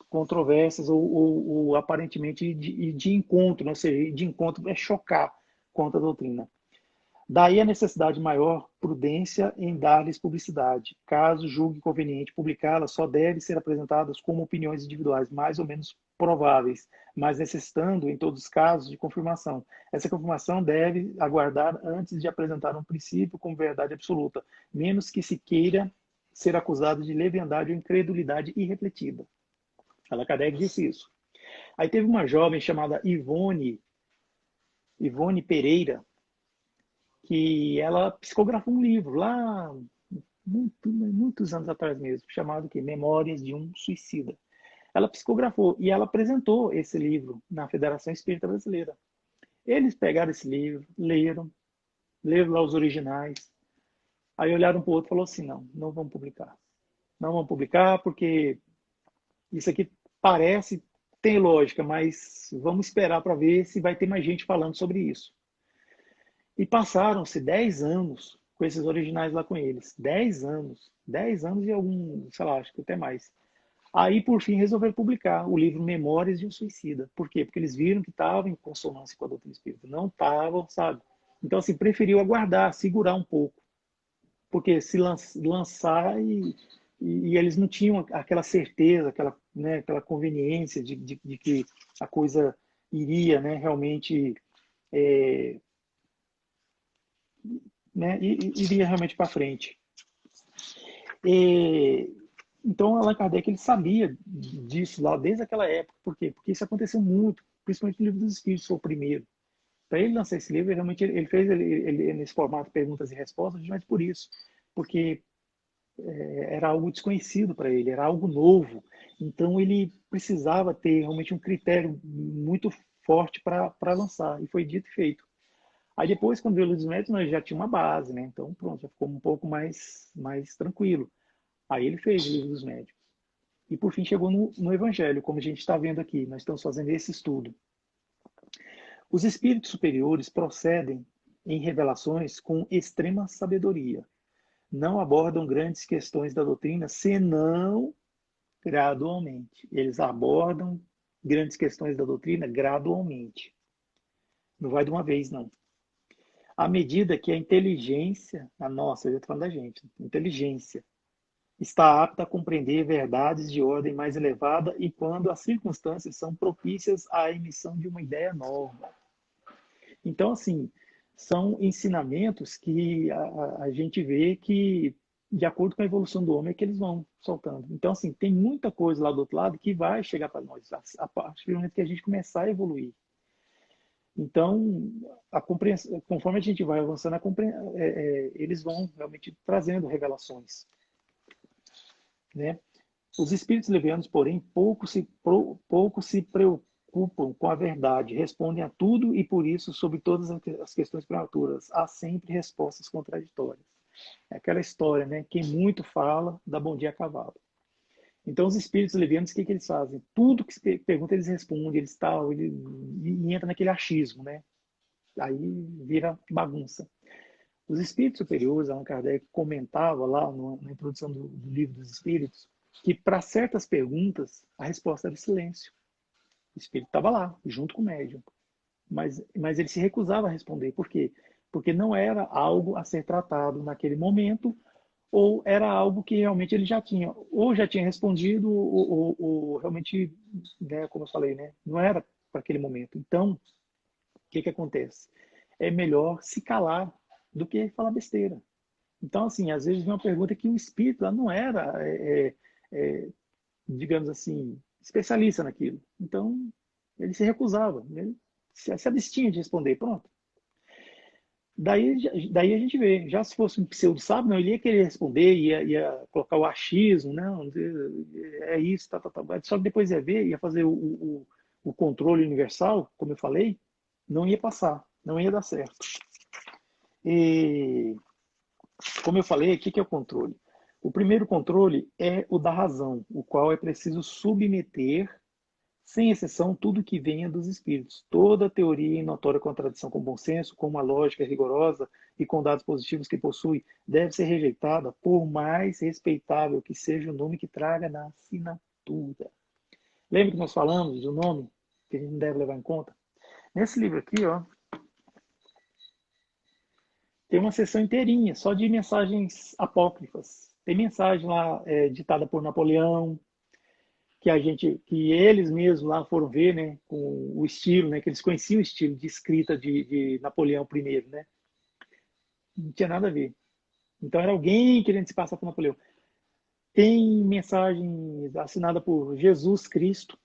controvérsias ou aparentemente de encontro, ou seja, de encontro é chocar contra a doutrina. Daí a necessidade maior prudência em dar-lhes publicidade. Caso julgue conveniente publicá-las, só deve ser apresentadas como opiniões individuais, mais ou menos prováveis, mas necessitando, em todos os casos, de confirmação. Essa confirmação deve aguardar antes de apresentar um princípio como verdade absoluta, menos que se queira ser acusado de leviandade ou incredulidade irrefletida. Allan Kardec disse isso. Aí teve uma jovem chamada Ivone Pereira, que ela psicografou um livro lá muitos anos atrás mesmo, chamado que Memórias de um Suicida. Ela psicografou e ela apresentou esse livro na Federação Espírita Brasileira. Eles pegaram esse livro, leram lá os originais, aí olharam para o outro e falaram assim, não vamos publicar. Não vamos publicar porque isso aqui parece, tem lógica, mas vamos esperar para ver se vai ter mais gente falando sobre isso. E passaram-se 10 anos com esses originais lá com eles. 10 anos. 10 anos e algum, sei lá, acho que até mais. Aí, por fim, resolveram publicar o livro Memórias de um Suicida. Por quê? Porque eles viram que estava em consonância com a doutrina espírita. Não estavam, sabe? Então, assim, preferiu aguardar, segurar um pouco. Porque se lançar e eles não tinham aquela certeza, aquela conveniência de que a coisa iria, né, realmente... iria realmente para frente. Então, Allan Kardec ele sabia disso lá desde aquela época. Por quê? Porque isso aconteceu muito, principalmente no Livro dos Espíritos, foi o primeiro. Para ele lançar esse livro, realmente ele fez ele nesse formato perguntas e respostas, mas por isso, porque era algo desconhecido para ele, era algo novo. Então, ele precisava ter realmente um critério muito forte para lançar, e foi dito e feito. Aí depois, quando veio o Livro dos Médiuns, nós já tinha uma base, né? Então, pronto, já ficou um pouco mais tranquilo. Aí ele fez o Livro dos Médiuns. E, por fim, chegou no Evangelho, como a gente está vendo aqui. Nós estamos fazendo esse estudo. Os espíritos superiores procedem em revelações com extrema sabedoria. Não abordam grandes questões da doutrina, senão gradualmente. Eles abordam grandes questões da doutrina gradualmente. Não vai de uma vez, não. À medida que a inteligência, a nossa, eu estou falando da gente, inteligência, está apta a compreender verdades de ordem mais elevada e quando as circunstâncias são propícias à emissão de uma ideia nova. Então, assim, são ensinamentos que a gente vê que, de acordo com a evolução do homem, é que eles vão soltando. Então, assim, tem muita coisa lá do outro lado que vai chegar para nós, a partir do momento que a gente começar a evoluir. Então, a compreensão, conforme a gente vai avançando, eles vão realmente trazendo revelações, né? Os espíritos levianos, porém, pouco se preocupam com a verdade, respondem a tudo e, por isso, sobre todas as questões prematuras, há sempre respostas contraditórias. É aquela história, né? Quem muito fala, dá bom dia a cavalo. Então, os espíritos levianos, o que eles fazem? Tudo que se pergunta, eles respondem, eles tal, e entra naquele achismo, né? Aí vira bagunça. Os espíritos superiores, Allan Kardec comentava lá na introdução do Livro dos Espíritos, que para certas perguntas a resposta era silêncio. O espírito estava lá, junto com o médium, mas ele se recusava a responder. Por quê? Porque não era algo a ser tratado naquele momento, ou era algo que realmente ele já tinha, ou já tinha respondido, ou realmente, né, como eu falei, né, não era para aquele momento. Então, o que acontece? É melhor se calar do que falar besteira. Então, assim, às vezes vem uma pergunta que o espírito lá não era, digamos assim, especialista naquilo. Então, ele se recusava, ele se abstinha de responder, pronto. Daí a gente vê, já se fosse um pseudo-sábio, não, ele ia querer responder, ia colocar o achismo, não, é isso, tá. Só que depois ia ver, ia fazer o controle universal, como eu falei, não ia passar, não ia dar certo. E, como eu falei, o que é o controle? O primeiro controle é o da razão, o qual é preciso submeter, sem exceção, tudo que venha dos espíritos. Toda teoria em notória contradição com o bom senso, com uma lógica rigorosa e com dados positivos que possui, deve ser rejeitada, por mais respeitável que seja o nome que traga na assinatura. Lembra que nós falamos do nome que a gente não deve levar em conta? Nesse livro aqui, ó, tem uma sessão inteirinha só de mensagens apócrifas. Tem mensagem lá ditada por Napoleão, que eles mesmos lá foram ver, né, com o estilo, né, que eles conheciam o estilo de escrita de Napoleão I, né? Não tinha nada a ver. Então era alguém querendo se passar por Napoleão. Tem mensagem assinada por Jesus Cristo.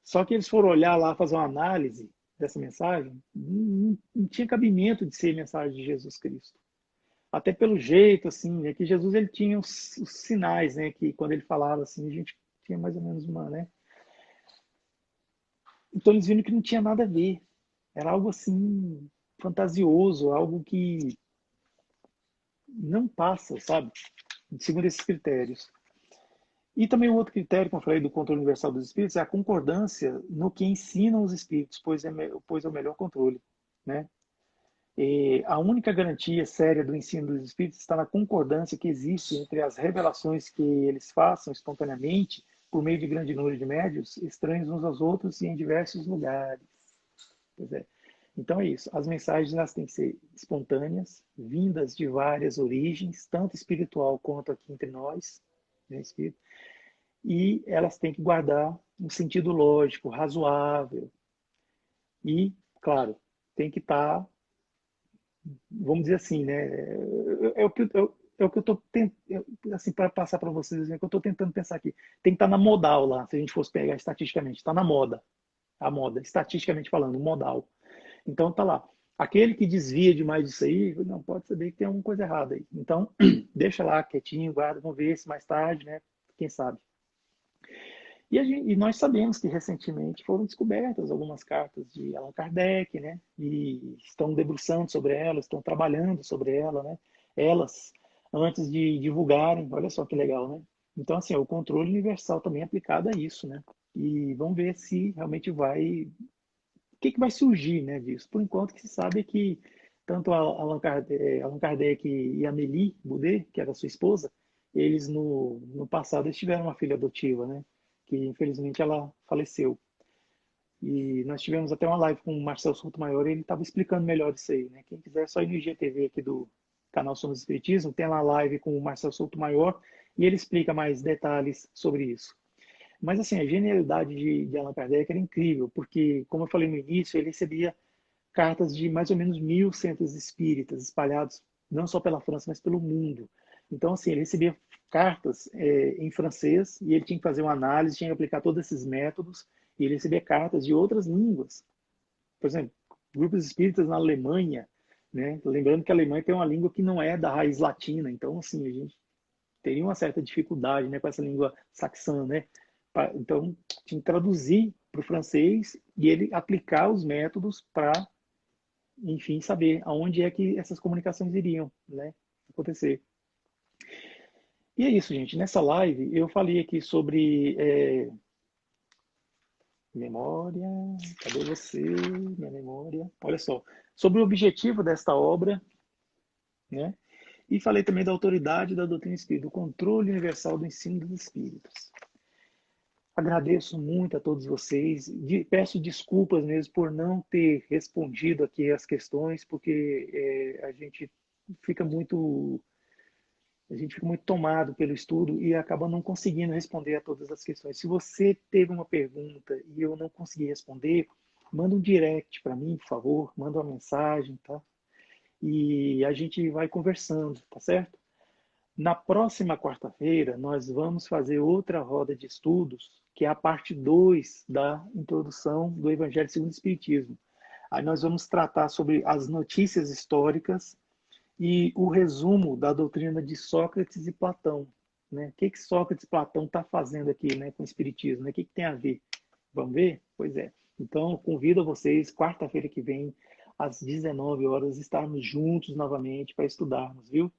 Só que eles foram olhar lá, fazer uma análise dessa mensagem, não tinha cabimento de ser mensagem de Jesus Cristo. Até pelo jeito, assim, né, que Jesus ele tinha os sinais, né, que quando ele falava assim, a gente tinha mais ou menos uma, né? Então eles viram que não tinha nada a ver. Era algo assim fantasioso, algo que não passa, sabe? Segundo esses critérios. E também o outro critério, como eu falei, do controle universal dos espíritos, é a concordância no que ensinam os espíritos, pois é o melhor controle, né? E a única garantia séria do ensino dos espíritos está na concordância que existe entre as revelações que eles façam espontaneamente, por meio de grande número de médios, estranhos uns aos outros e em diversos lugares. Pois é. Então é isso. As mensagens elas têm que ser espontâneas, vindas de várias origens, tanto espiritual quanto aqui entre nós, né, espírito, e elas têm que guardar um sentido lógico, razoável. E, claro, tem que estar, vamos dizer assim, né? É o que eu estou tentando, assim, para passar para vocês, é o que eu estou tentando pensar aqui. Tem que estar na modal lá, se a gente fosse pegar estatisticamente. Está na moda. A moda, estatisticamente falando, modal. Então tá lá. Aquele que desvia demais disso aí, não pode saber que tem alguma coisa errada aí. Então, deixa lá quietinho, guarda, vamos ver se mais tarde, né? Quem sabe. E nós sabemos que recentemente foram descobertas algumas cartas de Allan Kardec, né? E estão debruçando sobre elas, estão trabalhando sobre ela, né? Elas, antes de divulgarem, olha só que legal, né? Então, assim, o controle universal também é aplicado a isso, né? E vamos ver se realmente vai... O que vai surgir, né, disso? Por enquanto, o que se sabe é que tanto Allan Kardec e Amélie Boudet, que era sua esposa, eles no passado eles tiveram uma filha adotiva, né? Que infelizmente ela faleceu. E nós tivemos até uma live com o Marcelo Sotomayor e ele estava explicando melhor isso aí, né? Quem quiser, é só ir no IGTV aqui do canal Somos Espiritismo, tem lá a live com o Marcelo Sotomayor e ele explica mais detalhes sobre isso. Mas, assim, a genialidade de Allan Kardec era incrível, porque, como eu falei no início, ele recebia cartas de mais ou menos 1.000 centros espíritas espalhados não só pela França, mas pelo mundo. Então, assim, ele recebia cartas em francês e ele tinha que fazer uma análise, tinha que aplicar todos esses métodos e ele recebia cartas de outras línguas. Por exemplo, grupos espíritas na Alemanha, né? Lembrando que a Alemanha tem uma língua que não é da raiz latina, então, assim, a gente teria uma certa dificuldade, né, com essa língua saxã, né? Então, tinha que traduzir para o francês e ele aplicar os métodos para, enfim, saber aonde é que essas comunicações iriam, né, acontecer. E é isso, gente. Nessa live eu falei aqui sobre memória. Cadê você? Minha memória. Olha só. Sobre o objetivo desta obra, né? E falei também da autoridade da doutrina espírita, do controle universal do ensino dos espíritos. Agradeço muito a todos vocês. Peço desculpas mesmo por não ter respondido aqui as questões, porque fica muito a gente fica muito tomado pelo estudo e acaba não conseguindo responder a todas as questões. Se você teve uma pergunta e eu não consegui responder, manda um direct para mim, por favor, manda uma mensagem, tá? E a gente vai conversando, tá certo? Na próxima quarta-feira, nós vamos fazer outra roda de estudos, que é a parte 2 da introdução do Evangelho segundo o Espiritismo. Aí nós vamos tratar sobre as notícias históricas e o resumo da doutrina de Sócrates e Platão. Né? O que Sócrates e Platão estão fazendo aqui, né, com o Espiritismo? Né? O que tem a ver? Vamos ver? Pois é. Então, convido a vocês, quarta-feira que vem, às 19 horas, estarmos juntos novamente para estudarmos, viu?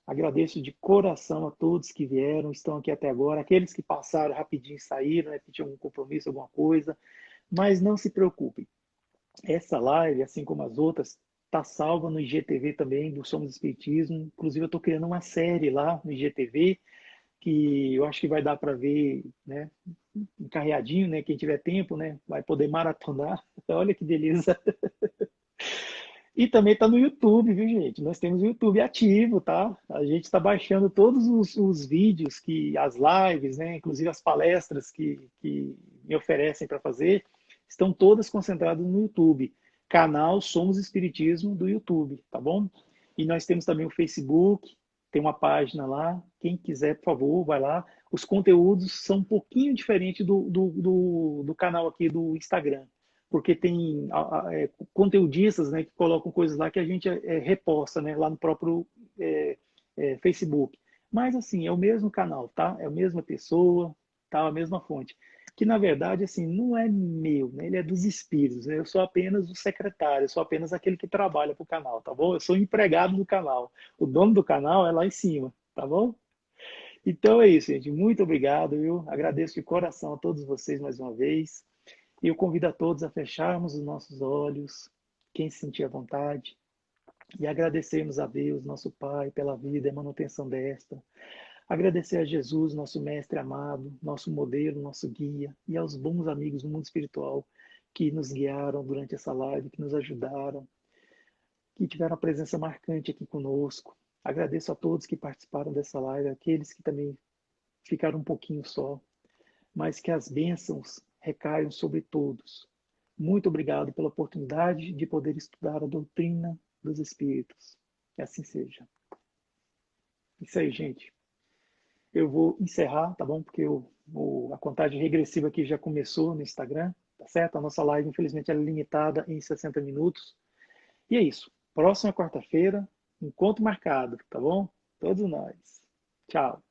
Agradeço de coração a todos que vieram, estão aqui até agora, aqueles que passaram rapidinho e saíram, né, que tinham algum compromisso, alguma coisa, mas não se preocupem. Essa live, assim como as outras, está salva no IGTV também, do Somos Espiritismo. Inclusive, eu estou criando uma série lá no IGTV, que eu acho que vai dar para ver, né, encarreadinho, né, quem tiver tempo, né, vai poder maratonar. Olha que beleza. E também está no YouTube, viu, gente? Nós temos o YouTube ativo, tá? A gente está baixando todos os vídeos, as lives, né? Inclusive as palestras que me oferecem para fazer, estão todas concentradas no YouTube. Canal Somos Espiritismo do YouTube, tá bom? E nós temos também o Facebook, tem uma página lá. Quem quiser, por favor, vai lá. Os conteúdos são um pouquinho diferentes do canal aqui do Instagram, porque tem conteudistas, né, que colocam coisas lá que a gente reposta, né, lá no próprio Facebook. Mas, assim, é o mesmo canal, tá? É a mesma pessoa, tá? A mesma fonte. Que, na verdade, assim, não é meu, né? Ele é dos espíritos, né? Eu sou apenas o secretário, eu sou apenas aquele que trabalha para o canal, tá bom? Eu sou empregado do canal. O dono do canal é lá em cima, tá bom? Então é isso, gente. Muito obrigado, viu? Agradeço de coração a todos vocês mais uma vez. E eu convido a todos a fecharmos os nossos olhos, quem se sentir à vontade, e agradecermos a Deus, nosso Pai, pela vida e manutenção desta. Agradecer a Jesus, nosso mestre amado, nosso modelo, nosso guia, e aos bons amigos do mundo espiritual que nos guiaram durante essa live, que nos ajudaram, que tiveram a presença marcante aqui conosco. Agradeço a todos que participaram dessa live, aqueles que também ficaram um pouquinho só, mas que as bênçãos recaiam sobre todos. Muito obrigado pela oportunidade de poder estudar a doutrina dos Espíritos. Que assim seja. Isso aí, gente. Eu vou encerrar, tá bom? Porque a contagem regressiva aqui já começou no Instagram, tá certo? A nossa live, infelizmente, é limitada em 60 minutos. E é isso. Próxima quarta-feira, encontro marcado, tá bom? Todos nós. Tchau.